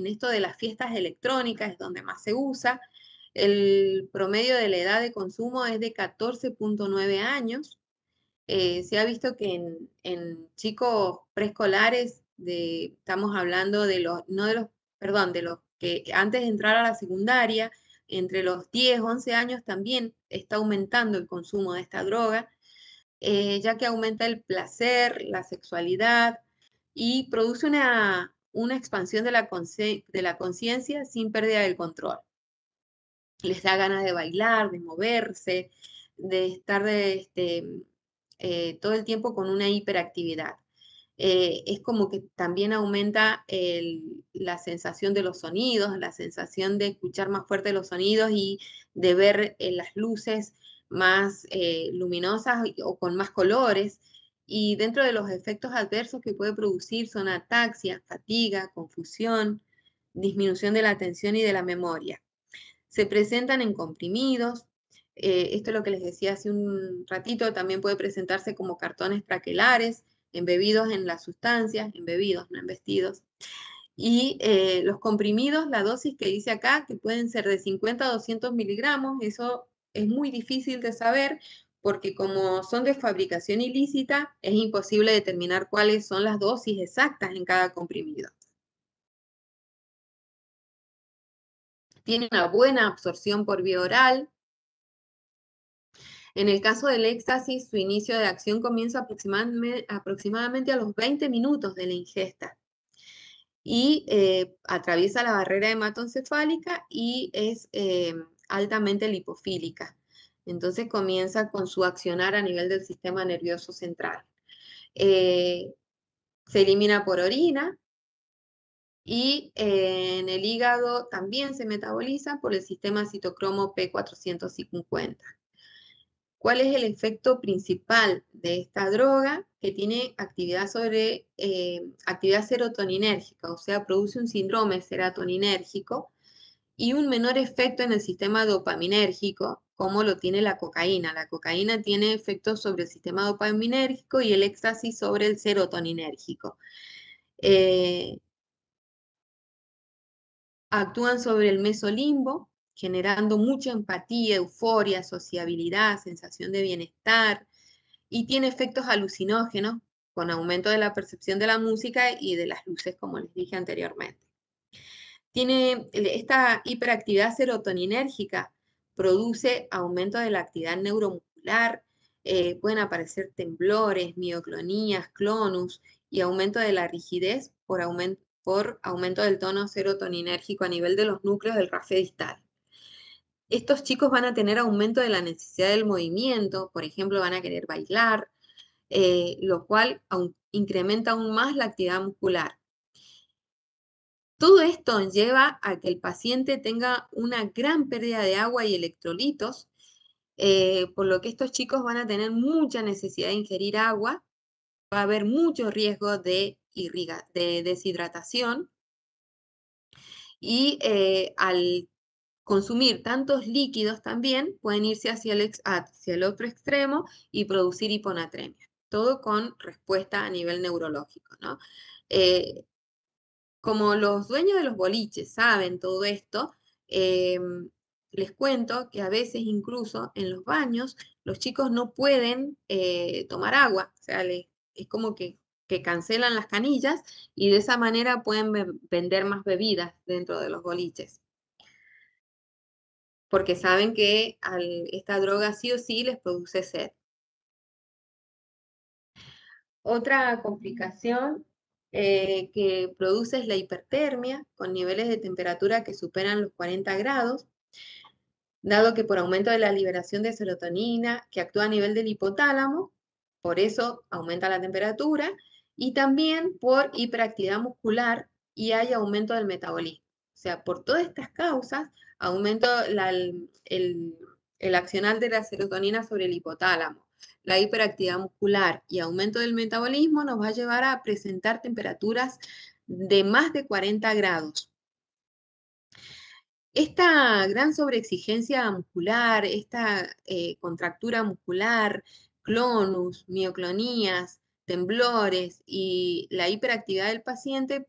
[SPEAKER 2] esto de las fiestas electrónicas, es donde más se usa. El promedio de la edad de consumo es de 14,9 años. Se ha visto que en chicos preescolares, estamos hablando de los, no de los, perdón, de los que antes de entrar a la secundaria, entre los 10, 11 años también está aumentando el consumo de esta droga, ya que aumenta el placer, la sexualidad y produce una expansión de la conciencia sin pérdida del control. Les da ganas de bailar, de moverse, de estar todo el tiempo con una hiperactividad. Es como que también aumenta la sensación de los sonidos, la sensación de escuchar más fuerte los sonidos y de ver las luces más luminosas o con más colores. Y dentro de los efectos adversos que puede producir son ataxia, fatiga, confusión, disminución de la atención y de la memoria. Se presentan en comprimidos. Esto es lo que les decía hace un ratito, también puede presentarse como cartones traquelares, embebidos en las sustancias, embebidos, no embestidos. Y los comprimidos, la dosis que dice acá, que pueden ser de 50 a 200 miligramos, eso es muy difícil de saber porque como son de fabricación ilícita, es imposible determinar cuáles son las dosis exactas en cada comprimido. Tiene una buena absorción por vía oral. En el caso del éxtasis, su inicio de acción comienza aproximadamente a los 20 minutos de la ingesta y atraviesa la barrera hematoencefálica y es altamente lipofílica. Entonces comienza con su accionar a nivel del sistema nervioso central. Se elimina por orina y en el hígado también se metaboliza por el sistema citocromo P450. ¿Cuál es el efecto principal de esta droga? Que tiene actividad sobre actividad serotoninérgica, o sea, produce un síndrome serotoninérgico y un menor efecto en el sistema dopaminérgico, como lo tiene la cocaína. La cocaína tiene efectos sobre el sistema dopaminérgico y el éxtasis sobre el serotoninérgico. Actúan sobre el mesolimbo, generando mucha empatía, euforia, sociabilidad, sensación de bienestar, y tiene efectos alucinógenos con aumento de la percepción de la música y de las luces, como les dije anteriormente. Tiene esta hiperactividad serotoninérgica, produce aumento de la actividad neuromuscular, pueden aparecer temblores, mioclonías, clonus y aumento de la rigidez por aumento del tono serotoninérgico a nivel de los núcleos del rafe distal. Estos chicos van a tener aumento de la necesidad del movimiento, por ejemplo, van a querer bailar, lo cual incrementa aún más la actividad muscular. Todo esto lleva a que el paciente tenga una gran pérdida de agua y electrolitos, por lo que estos chicos van a tener mucha necesidad de ingerir agua, va a haber mucho riesgo de deshidratación y al consumir tantos líquidos también pueden irse hacia el otro extremo y producir hiponatremia, todo con respuesta a nivel neurológico, ¿no? Como los dueños de los boliches saben todo esto, les cuento que a veces incluso en los baños los chicos no pueden tomar agua, o sea, es como que cancelan las canillas y de esa manera pueden vender más bebidas dentro de los boliches, porque saben que esta droga sí o sí les produce sed. Otra complicación que produce es la hipertermia, con niveles de temperatura que superan los 40 grados, dado que por aumento de la liberación de serotonina, que actúa a nivel del hipotálamo, por eso aumenta la temperatura, y también por hiperactividad muscular y hay aumento del metabolismo. O sea, por todas estas causas, aumento el accionar de la serotonina sobre el hipotálamo, la hiperactividad muscular y aumento del metabolismo nos va a llevar a presentar temperaturas de más de 40 grados. Esta gran sobreexigencia muscular, esta contractura muscular, clonus, mioclonías, temblores y la hiperactividad del paciente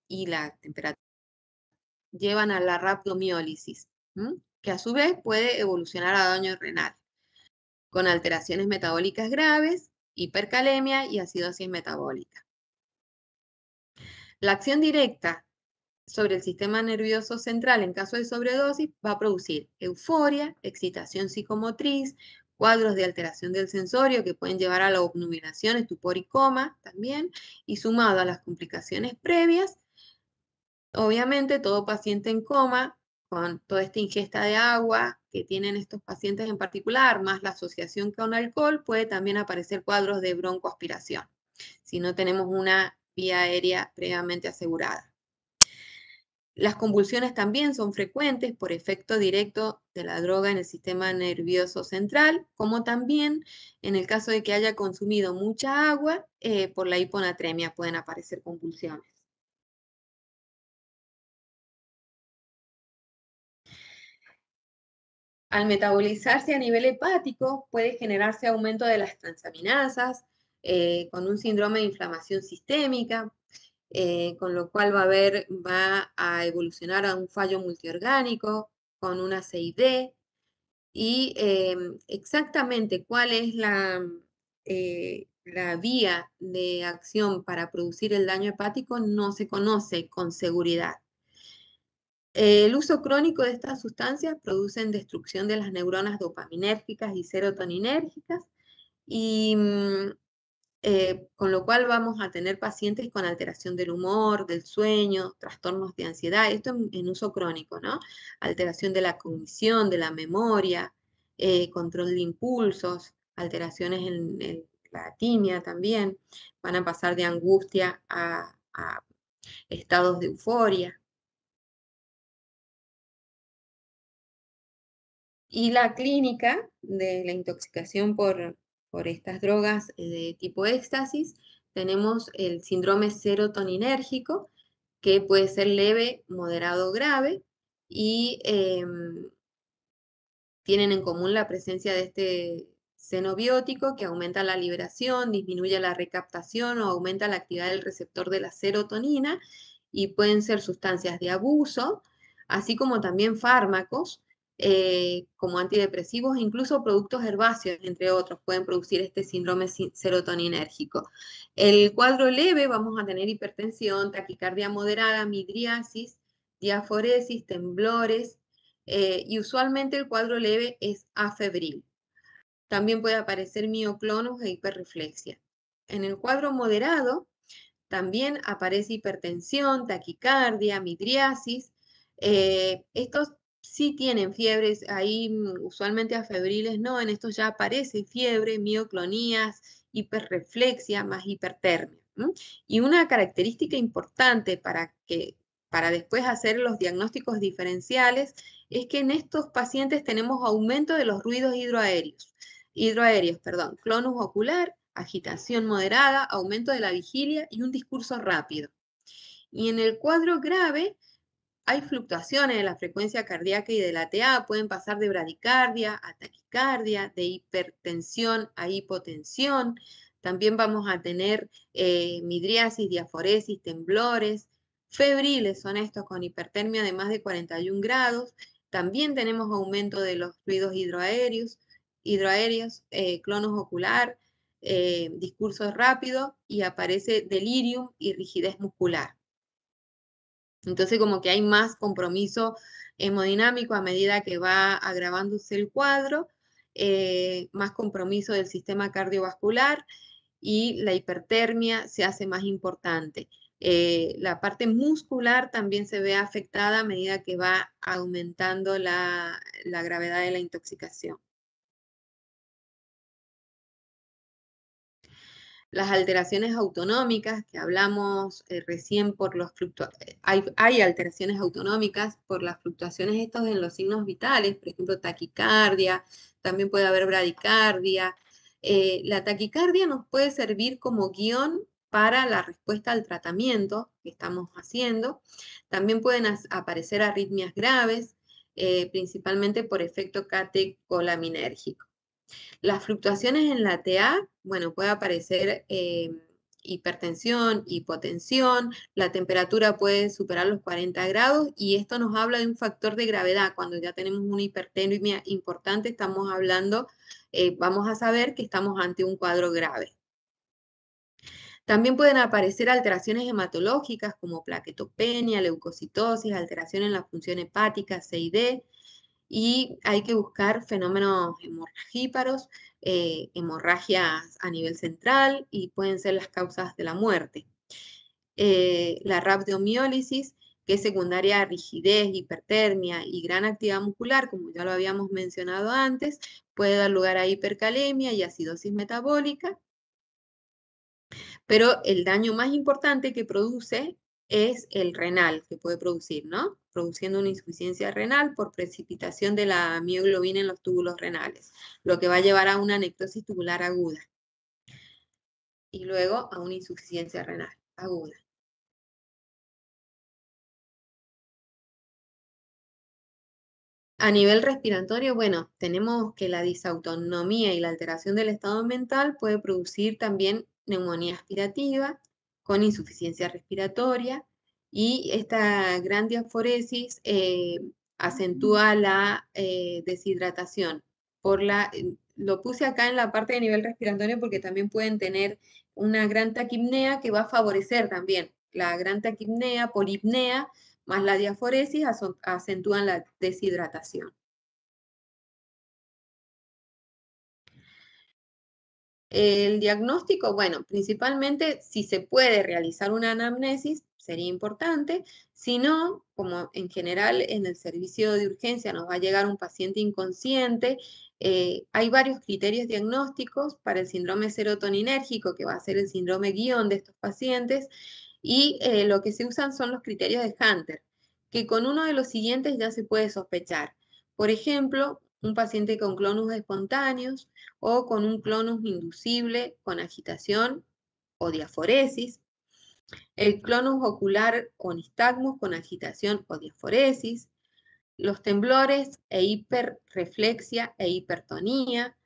[SPEAKER 2] y la temperatura, llevan a la rhabdomiólisis, que a su vez puede evolucionar a daño renal, con alteraciones metabólicas graves, hipercalemia y acidosis metabólica. La acción directa sobre el sistema nervioso central en caso de sobredosis va a producir euforia, excitación psicomotriz, cuadros de alteración del sensorio que pueden llevar a la obnubilación, estupor y coma también, y sumado a las complicaciones previas, obviamente todo paciente en coma, con toda esta ingesta de agua que tienen estos pacientes en particular, más la asociación con alcohol, puede también aparecer cuadros de broncoaspiración, si no tenemos una vía aérea previamente asegurada. Las convulsiones también son frecuentes por efecto directo de la droga en el sistema nervioso central, como también en el caso de que haya consumido mucha agua, por la hiponatremia pueden aparecer convulsiones. Al metabolizarse a nivel hepático, puede generarse aumento de las transaminasas, con un síndrome de inflamación sistémica, con lo cual va a evolucionar a un fallo multiorgánico con una CID, Y exactamente cuál es la vía de acción para producir el daño hepático no se conoce con seguridad. El uso crónico de estas sustancias producen destrucción de las neuronas dopaminérgicas y serotoninérgicas y con lo cual vamos a tener pacientes con alteración del humor, del sueño, trastornos de ansiedad, esto en uso crónico, ¿no? Alteración de la cognición, de la memoria, control de impulsos, alteraciones en la timia también, van a pasar de angustia a estados de euforia. Y la clínica de la intoxicación por estas drogas de tipo éxtasis, tenemos el síndrome serotoninérgico, que puede ser leve, moderado o grave, y tienen en común la presencia de este xenobiótico que aumenta la liberación, disminuye la recaptación o aumenta la actividad del receptor de la serotonina, y pueden ser sustancias de abuso, así como también fármacos como antidepresivos, incluso productos herbáceos, entre otros, pueden producir este síndrome serotoninérgico. El cuadro leve, vamos a tener hipertensión, taquicardia moderada, midriasis, diaforesis, temblores, y usualmente el cuadro leve es afebril. También puede aparecer mioclonus e hiperreflexia. En el cuadro moderado también aparece hipertensión, taquicardia, midriasis. Estos sí tienen fiebres, ahí usualmente afebriles no, en estos ya aparece fiebre, mioclonías, hiperreflexia más hipertermia. Y una característica importante para después hacer los diagnósticos diferenciales es que en estos pacientes tenemos aumento de los ruidos hidroaéreos, clonus ocular, agitación moderada, aumento de la vigilia y un discurso rápido. Y en el cuadro grave hay fluctuaciones de la frecuencia cardíaca y de la TA, pueden pasar de bradicardia a taquicardia, de hipertensión a hipotensión. También vamos a tener midriasis, diaforesis, temblores, febriles son estos con hipertermia de más de 41 grados. También tenemos aumento de los ruidos hidroaéreos, clonus ocular, discurso rápido, y aparece delirium y rigidez muscular. Entonces como que hay más compromiso hemodinámico a medida que va agravándose el cuadro, más compromiso del sistema cardiovascular y la hipertermia se hace más importante. La parte muscular también se ve afectada a medida que va aumentando la gravedad de la intoxicación. Las alteraciones autonómicas que hablamos recién por los hay alteraciones autonómicas por las fluctuaciones estos en los signos vitales, por ejemplo, taquicardia, también puede haber bradicardia. La taquicardia nos puede servir como guión para la respuesta al tratamiento que estamos haciendo. También pueden aparecer arritmias graves, principalmente por efecto catecolaminérgico. Las fluctuaciones en la TA, bueno, puede aparecer hipertensión, hipotensión, la temperatura puede superar los 40 grados y esto nos habla de un factor de gravedad. Cuando ya tenemos una hipertermia importante, estamos hablando, vamos a saber que estamos ante un cuadro grave. También pueden aparecer alteraciones hematológicas como plaquetopenia, leucocitosis, alteración en la función hepática, C y D, y hay que buscar fenómenos hemorragíparos, hemorragias a nivel central, y pueden ser las causas de la muerte. La rhabdomiólisis, que es secundaria a rigidez, hipertermia y gran actividad muscular, como ya lo habíamos mencionado antes, puede dar lugar a hipercalemia y acidosis metabólica. Pero el daño más importante que produce es el renal, que puede producir, ¿no? Produciendo una insuficiencia renal por precipitación de la mioglobina en los túbulos renales, lo que va a llevar a una necrosis tubular aguda y luego a una insuficiencia renal aguda. A nivel respiratorio, bueno, tenemos que la disautonomía y la alteración del estado mental puede producir también neumonía aspirativa con insuficiencia respiratoria, y esta gran diaforesis acentúa la deshidratación. Lo puse acá en la parte de nivel respiratorio porque también pueden tener una gran taquipnea que va a favorecer también. La gran taquipnea, polipnea, más la diaforesis acentúan la deshidratación. El diagnóstico, bueno, principalmente si se puede realizar una anamnesis, sería importante. Si no, como en general en el servicio de urgencia nos va a llegar un paciente inconsciente, hay varios criterios diagnósticos para el síndrome serotoninérgico, que va a ser el síndrome guión de estos pacientes, y lo que se usan son los criterios de Hunter, que con uno de los siguientes ya se puede sospechar. Por ejemplo, un paciente con clonus espontáneos, o con un clonus inducible con agitación o diaforesis, el clonus ocular o nistagmus con agitación o diaforesis, los temblores e hiperreflexia e hipertonía,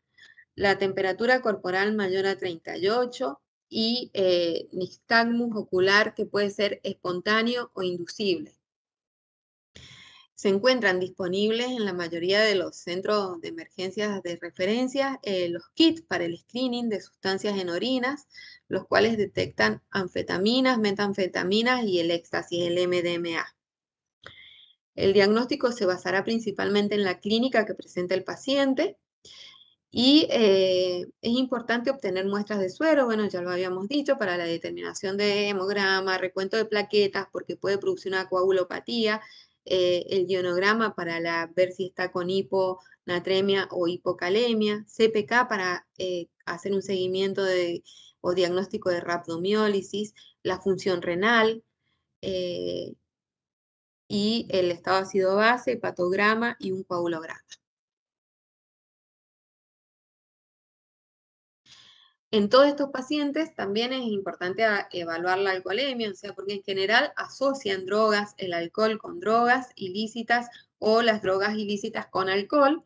[SPEAKER 2] la temperatura corporal mayor a 38 y nistagmus ocular que puede ser espontáneo o inducible. Se encuentran disponibles en la mayoría de los centros de emergencias de referencia los kits para el screening de sustancias en orinas, los cuales detectan anfetaminas, metanfetaminas y el éxtasis, el MDMA. El diagnóstico se basará principalmente en la clínica que presenta el paciente y es importante obtener muestras de suero, bueno, ya lo habíamos dicho, para la determinación de hemograma, recuento de plaquetas, porque puede producir una coagulopatía, el ionograma para ver si está con hiponatremia o hipocalemia, CPK para hacer un seguimiento o diagnóstico de rhabdomiólisis, la función renal, y el estado ácido base, hepatograma y un coagulograma. En todos estos pacientes también es importante evaluar la alcoholemia, o sea, porque en general asocian drogas, el alcohol con drogas ilícitas o las drogas ilícitas con alcohol,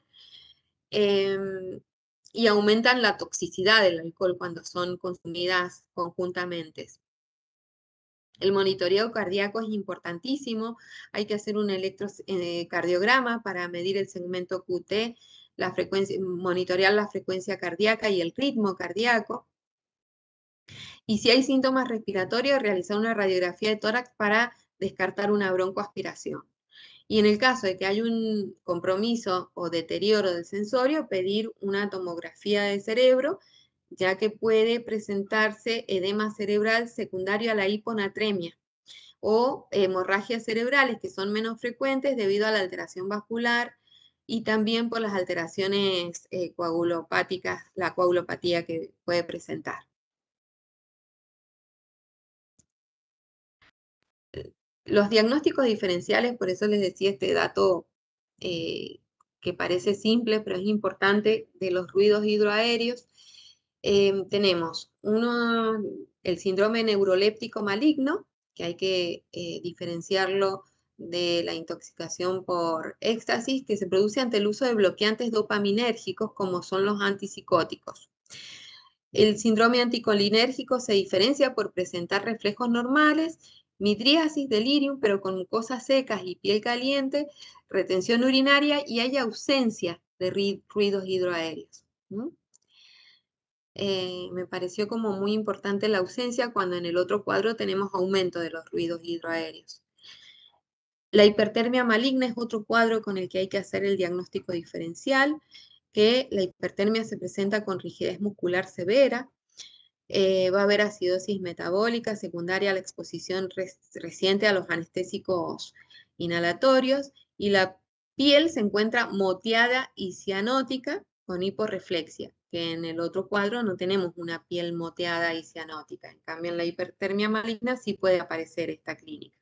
[SPEAKER 2] y aumentan la toxicidad del alcohol cuando son consumidas conjuntamente. El monitoreo cardíaco es importantísimo, hay que hacer un electrocardiograma para medir el segmento QT, monitorear la frecuencia cardíaca y el ritmo cardíaco. Y si hay síntomas respiratorios, realizar una radiografía de tórax para descartar una broncoaspiración. Y en el caso de que haya un compromiso o deterioro del sensorio, pedir una tomografía de cerebro, ya que puede presentarse edema cerebral secundario a la hiponatremia o hemorragias cerebrales que son menos frecuentes debido a la alteración vascular y también por las alteraciones coagulopáticas, la coagulopatía que puede presentar. Los diagnósticos diferenciales, por eso les decía este dato que parece simple, pero es importante, de los ruidos hidroaéreos. Tenemos el síndrome neuroléptico maligno, que hay que diferenciarlo de la intoxicación por éxtasis, que se produce ante el uso de bloqueantes dopaminérgicos, como son los antipsicóticos. El síndrome anticolinérgico se diferencia por presentar reflejos normales, midriasis, delirium, pero con mucosas secas y piel caliente, retención urinaria y hay ausencia de ruidos hidroaéreos. Me pareció como muy importante la ausencia cuando en el otro cuadro tenemos aumento de los ruidos hidroaéreos. La hipertermia maligna es otro cuadro con el que hay que hacer el diagnóstico diferencial, que la hipertermia se presenta con rigidez muscular severa, va a haber acidosis metabólica secundaria a la exposición reciente a los anestésicos inhalatorios y la piel se encuentra moteada y cianótica con hiporreflexia, que en el otro cuadro no tenemos una piel moteada y cianótica. En cambio, en la hipertermia maligna sí puede aparecer esta clínica.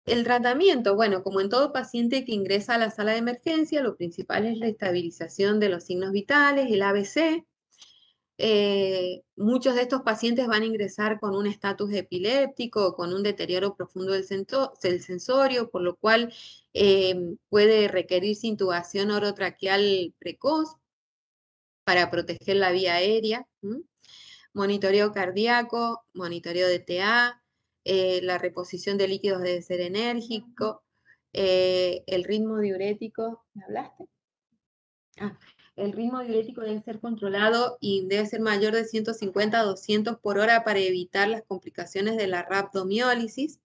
[SPEAKER 2] El tratamiento, bueno, como en todo paciente que ingresa a la sala de emergencia, lo principal es la estabilización de los signos vitales, el ABC. Muchos de estos pacientes van a ingresar con un estatus epiléptico, con un deterioro profundo del sensorio, por lo cual puede requerirse intubación orotraqueal precoz para proteger la vía aérea. Monitoreo cardíaco, monitoreo de TA, la reposición de líquidos de ser enérgico, El ritmo diurético, ¿me hablaste? El ritmo diurético debe ser controlado y debe ser mayor de 150 a 200 por hora para evitar las complicaciones de la rhabdomiólisis.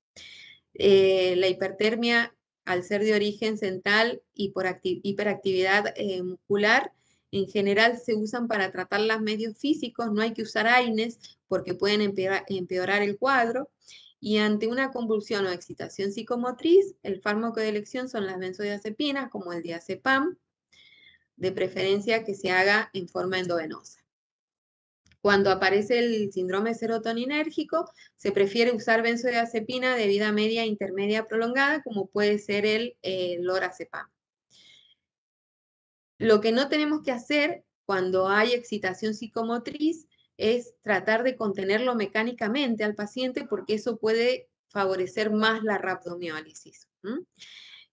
[SPEAKER 2] La hipertermia, al ser de origen central y por hiperactividad muscular, en general se usan para tratar los medios físicos, no hay que usar AINES porque pueden empeorar el cuadro. Y ante una convulsión o excitación psicomotriz, el fármaco de elección son las benzodiazepinas, como el diazepam, de preferencia que se haga en forma endovenosa. Cuando aparece el síndrome serotoninérgico, se prefiere usar benzodiazepina de vida media e intermedia prolongada, como puede ser el lorazepam. Lo que no tenemos que hacer cuando hay excitación psicomotriz es tratar de contenerlo mecánicamente al paciente, porque eso puede favorecer más la rhabdomiólisis.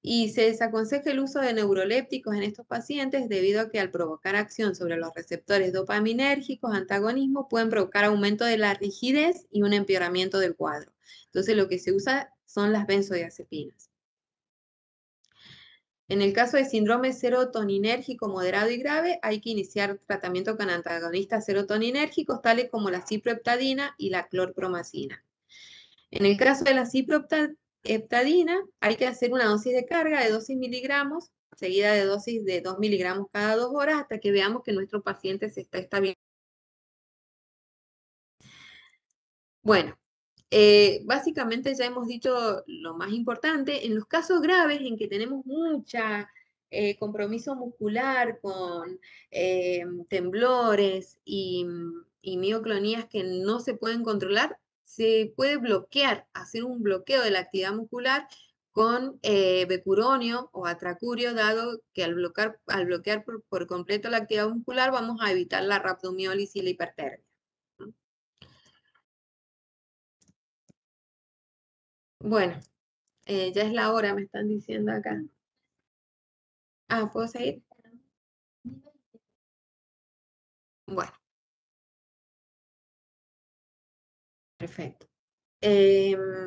[SPEAKER 2] Y se desaconseja el uso de neurolépticos en estos pacientes debido a que al provocar acción sobre los receptores dopaminérgicos, antagonismo, pueden provocar aumento de la rigidez y un empeoramiento del cuadro. Entonces lo que se usa son las benzodiazepinas. En el caso de síndrome serotoninérgico moderado y grave, hay que iniciar tratamiento con antagonistas serotoninérgicos tales como la ciproheptadina y la clorpromazina. En el caso de la ciproheptadina, hay que hacer una dosis de carga de 12 miligramos, seguida de dosis de 2 miligramos cada 2 horas, hasta que veamos que nuestro paciente se está estabilizando. Bueno, básicamente ya hemos dicho lo más importante. En los casos graves en que tenemos mucha compromiso muscular con temblores y mioclonías que no se pueden controlar, se puede bloquear, hacer un bloqueo de la actividad muscular con becuronio o atracurio, dado que al bloquear por completo la actividad muscular vamos a evitar la rhabdomiólisis y la hipertermia. Bueno, ya es la hora, me están diciendo acá. ¿Puedo seguir? Bueno, perfecto. Se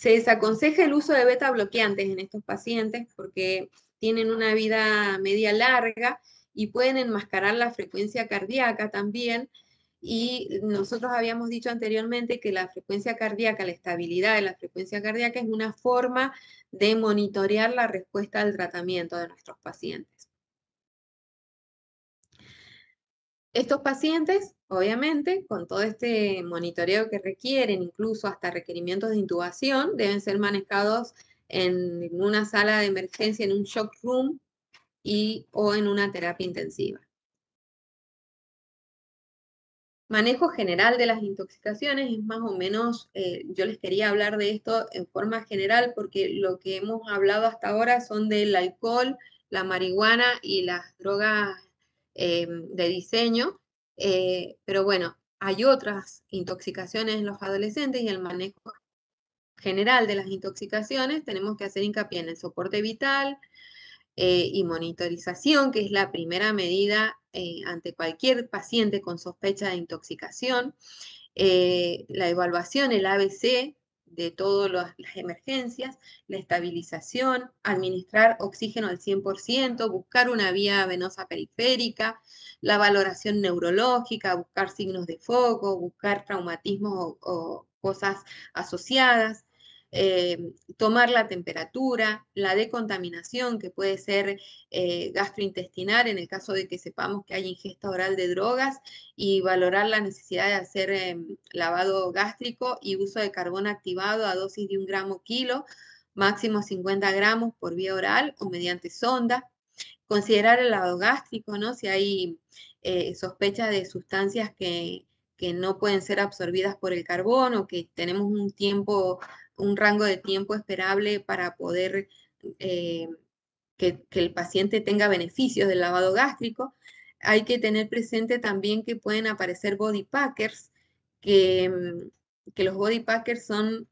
[SPEAKER 2] desaconseja el uso de beta bloqueantes en estos pacientes porque tienen una vida media larga y pueden enmascarar la frecuencia cardíaca también. Y nosotros habíamos dicho anteriormente que la frecuencia cardíaca, la estabilidad de la frecuencia cardíaca es una forma de monitorear la respuesta al tratamiento de nuestros pacientes. Estos pacientes, obviamente, con todo este monitoreo que requieren, incluso hasta requerimientos de intubación, deben ser manejados en una sala de emergencia, en un shock room o en una terapia intensiva. Manejo general de las intoxicaciones es más o menos, yo les quería hablar de esto en forma general porque lo que hemos hablado hasta ahora son del alcohol, la marihuana y las drogas de diseño, pero bueno, hay otras intoxicaciones en los adolescentes y el manejo general de las intoxicaciones tenemos que hacer hincapié en el soporte vital, y monitorización, que es la primera medida ante cualquier paciente con sospecha de intoxicación, la evaluación, el ABC de todas las emergencias, la estabilización, administrar oxígeno al 100%, buscar una vía venosa periférica, la valoración neurológica, buscar signos de foco, buscar traumatismos o cosas asociadas, tomar la temperatura, la decontaminación, que puede ser gastrointestinal en el caso de que sepamos que hay ingesta oral de drogas, y valorar la necesidad de hacer lavado gástrico y uso de carbón activado a dosis de 1 gramo kilo, máximo 50 gramos por vía oral o mediante sonda. Considerar el lavado gástrico, ¿no? Si hay sospechas de sustancias que no pueden ser absorbidas por el carbón o que tenemos un rango de tiempo esperable para poder que el paciente tenga beneficios del lavado gástrico. Hay que tener presente también que pueden aparecer body packers, que los body packers son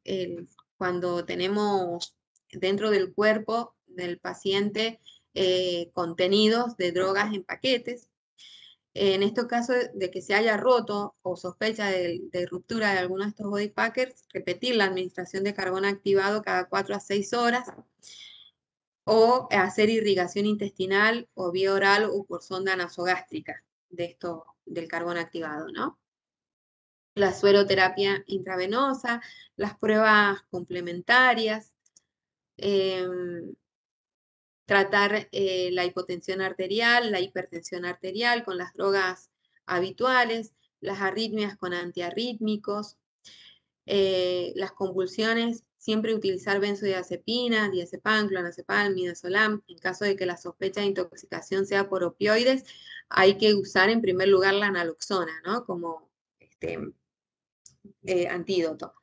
[SPEAKER 2] cuando tenemos dentro del cuerpo del paciente contenidos de drogas en paquetes. En este caso de que se haya roto o sospecha de ruptura de alguno de estos body packers, repetir la administración de carbón activado cada 4 a 6 horas, o hacer irrigación intestinal o vía oral o por sonda nasogástrica de esto, del carbón activado, ¿no? La sueroterapia intravenosa, las pruebas complementarias, tratar la hipotensión arterial, la hipertensión arterial con las drogas habituales, las arritmias con antiarrítmicos, las convulsiones, siempre utilizar benzodiazepina, diazepam, clonazepam, midazolam. En caso de que la sospecha de intoxicación sea por opioides, hay que usar en primer lugar la naloxona, ¿no? Como antídoto.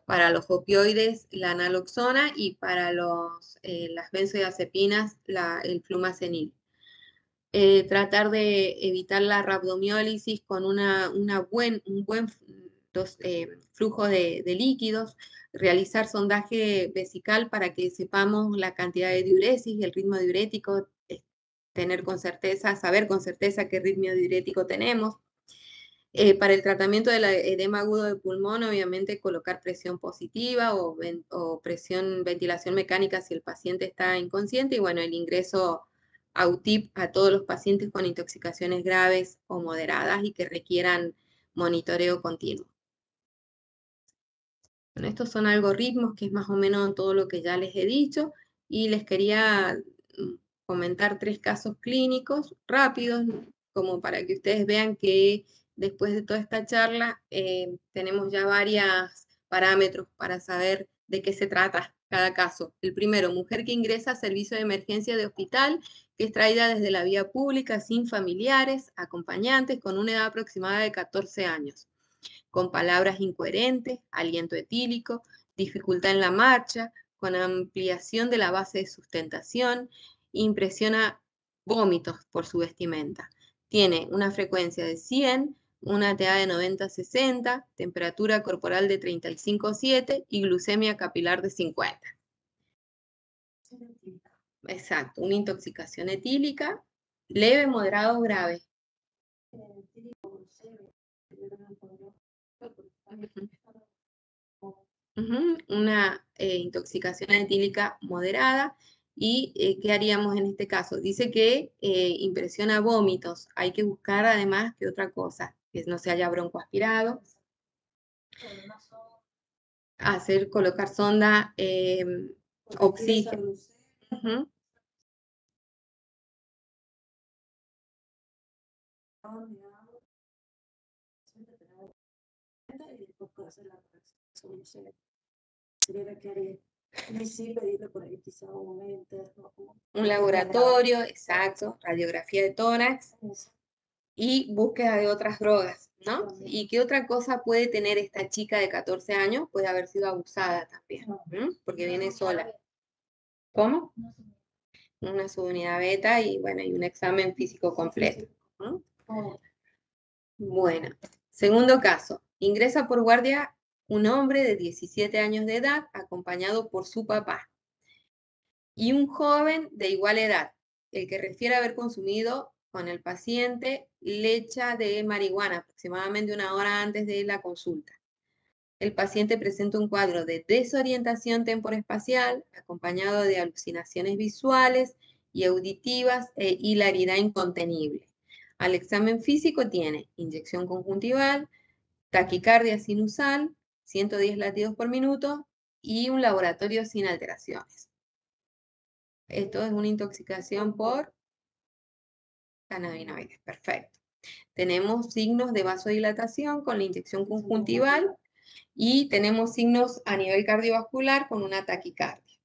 [SPEAKER 2] Para los opioides, la naloxona, y para las benzodiazepinas, el flumazenil. Tratar de evitar la rhabdomiólisis con un buen flujo de líquidos, realizar sondaje vesical para que sepamos la cantidad de diuresis y el ritmo diurético, saber con certeza qué ritmo diurético tenemos. Para el tratamiento del edema agudo de pulmón, obviamente colocar presión positiva o ventilación mecánica si el paciente está inconsciente, y bueno, el ingreso a UTIP a todos los pacientes con intoxicaciones graves o moderadas y que requieran monitoreo continuo. Bueno, estos son algoritmos, que es más o menos todo lo que ya les he dicho, y les quería comentar 3 casos clínicos rápidos, como para que ustedes vean que después de toda esta charla tenemos ya varios parámetros para saber de qué se trata cada caso. El primero, mujer que ingresa a servicio de emergencia de hospital, que es traída desde la vía pública sin familiares, acompañantes, con una edad aproximada de 14 años. Con palabras incoherentes, aliento etílico, dificultad en la marcha, con ampliación de la base de sustentación, impresiona vómitos por su vestimenta. Tiene una frecuencia de 100, una TA de 90-60, temperatura corporal de 35,7 y glucemia capilar de 50. Exacto, una intoxicación etílica, leve, moderado o grave. Una intoxicación etílica moderada. ¿Y qué haríamos en este caso? Dice que impresiona vómitos. Hay que buscar además que otra cosa, que no se haya broncoaspirado. Colocar sonda oxígeno. Un laboratorio, exacto, radiografía de tórax y búsqueda de otras drogas, ¿no? ¿Y qué otra cosa puede tener esta chica de 14 años? Puede haber sido abusada también, porque viene sola. ¿Cómo? Una subunidad beta y bueno, y un examen físico completo. Bueno, segundo caso. Ingresa por guardia un hombre de 17 años de edad acompañado por su papá y un joven de igual edad, el que refiere haber consumido con el paciente leche de marihuana aproximadamente 1 hora antes de la consulta. El paciente presenta un cuadro de desorientación temporoespacial acompañado de alucinaciones visuales y auditivas e hilaridad incontenible. Al examen físico tiene inyección conjuntival, taquicardia sinusal, 110 latidos por minuto y un laboratorio sin alteraciones. Esto es una intoxicación por cannabinoides. Perfecto. Tenemos signos de vasodilatación con la inyección conjuntival y tenemos signos a nivel cardiovascular con una taquicardia.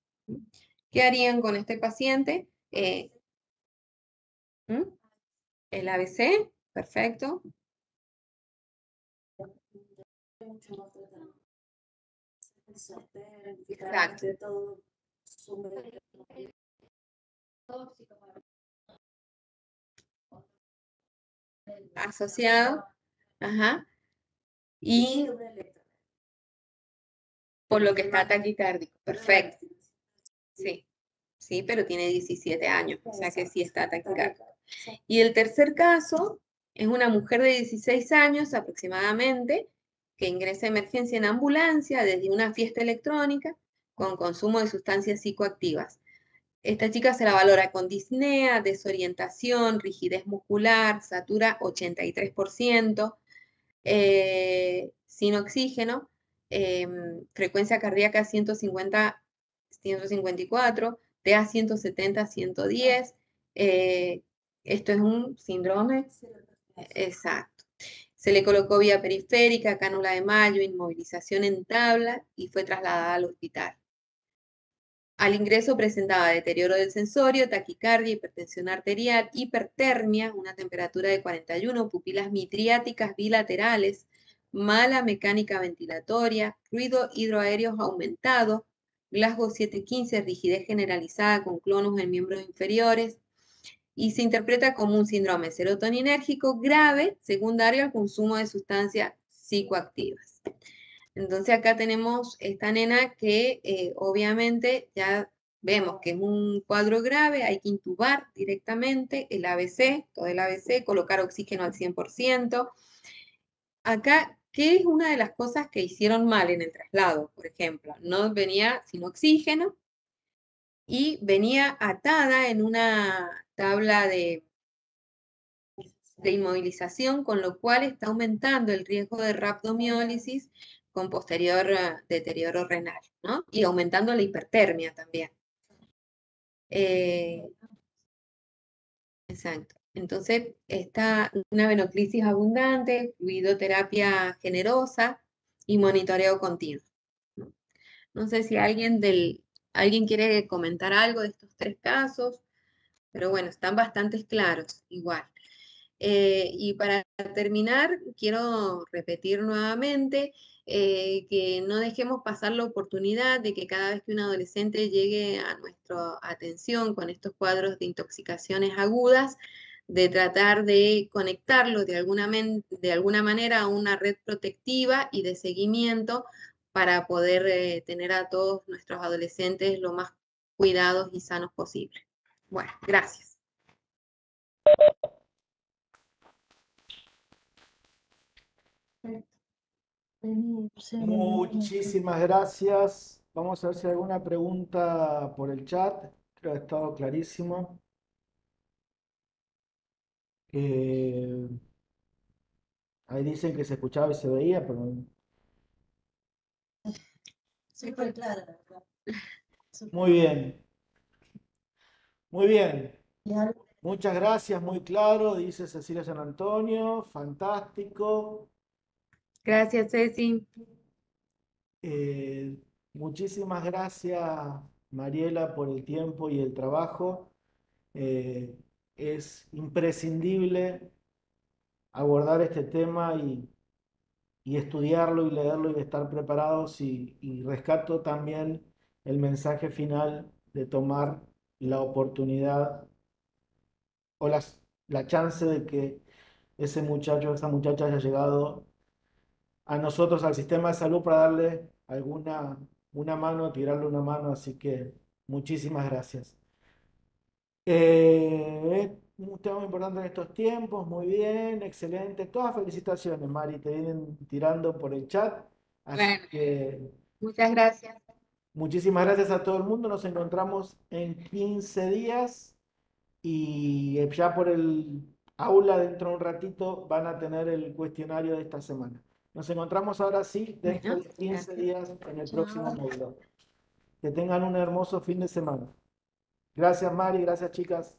[SPEAKER 2] ¿Qué harían con este paciente? El ABC, perfecto. Exacto. Asociado, ajá, y por lo que está taquicárdico, perfecto. Sí, sí, pero tiene 17 años, o sea que sí está taquicárdico. Y el tercer caso Es una mujer de 16 años aproximadamente que ingresa a emergencia en ambulancia desde una fiesta electrónica con consumo de sustancias psicoactivas. Esta chica se la valora con disnea, desorientación, rigidez muscular, satura 83%, sin oxígeno, frecuencia cardíaca 150, 154, TA 170, 110. Esto es un síndrome. Exacto. Se le colocó vía periférica, cánula de Mayo, inmovilización en tabla y fue trasladada al hospital. Al ingreso presentaba deterioro del sensorio, taquicardia, hipertensión arterial, hipertermia, una temperatura de 41, pupilas midriáticas bilaterales, mala mecánica ventilatoria, ruido hidroaéreo aumentado, Glasgow 715, rigidez generalizada con clonus en miembros inferiores, y se interpreta como un síndrome serotoninérgico grave secundario al consumo de sustancias psicoactivas. Entonces acá tenemos esta nena que obviamente ya vemos que es un cuadro grave, hay que intubar directamente el ABC, todo el ABC, colocar oxígeno al 100%. Acá, ¿qué es una de las cosas que hicieron mal en el traslado? Por ejemplo, no venía sin oxígeno y venía atada en una tabla de inmovilización, con lo cual está aumentando el riesgo de rhabdomiólisis con posterior deterioro renal, ¿no? Y aumentando la hipertermia también. Exacto. Entonces, está una venoclisis abundante, fluidoterapia generosa y monitoreo continuo. ¿No? No sé si alguien quiere comentar algo de estos 3 casos, pero bueno, están bastante claros igual. Y para terminar, quiero repetir nuevamente que no dejemos pasar la oportunidad de que cada vez que un adolescente llegue a nuestra atención con estos cuadros de intoxicaciones agudas, de tratar de conectarlo de alguna manera a una red protectiva y de seguimiento para poder tener a todos nuestros adolescentes lo más cuidados y sanos posible. Bueno, gracias.
[SPEAKER 1] Muchísimas gracias. Vamos a ver si hay alguna pregunta por el chat. Creo que ha estado clarísimo. Ahí dicen que se escuchaba y se veía, pero
[SPEAKER 3] Súper clara, la verdad.
[SPEAKER 1] muy bien, muy bien.
[SPEAKER 3] Y algo
[SPEAKER 1] Muchas gracias, muy claro, dice Cecilia San Antonio, fantástico.
[SPEAKER 2] Gracias, Ceci.
[SPEAKER 1] Muchísimas gracias, Mariela, por el tiempo y el trabajo. Es imprescindible abordar este tema y estudiarlo y leerlo y estar preparados y rescato también el mensaje final de tomar la oportunidad o la chance de que ese muchacho, esa muchacha haya llegado a nosotros, al sistema de salud, para darle una mano, tirarle una mano, así que muchísimas gracias. Es un tema importante en estos tiempos, muy bien, excelente. Todas felicitaciones, Mari, te vienen tirando por el chat. Así
[SPEAKER 2] Bueno,
[SPEAKER 1] que
[SPEAKER 2] muchas gracias.
[SPEAKER 1] muchísimas gracias a todo el mundo. Nos encontramos en 15 días y ya por el aula dentro de un ratito van a tener el cuestionario de esta semana. Nos encontramos ahora sí dentro
[SPEAKER 2] Bueno,
[SPEAKER 1] de 15
[SPEAKER 2] gracias.
[SPEAKER 1] días en el próximo
[SPEAKER 3] Chao.
[SPEAKER 1] módulo. Que tengan un hermoso fin de semana. Gracias, Mari, gracias, chicas.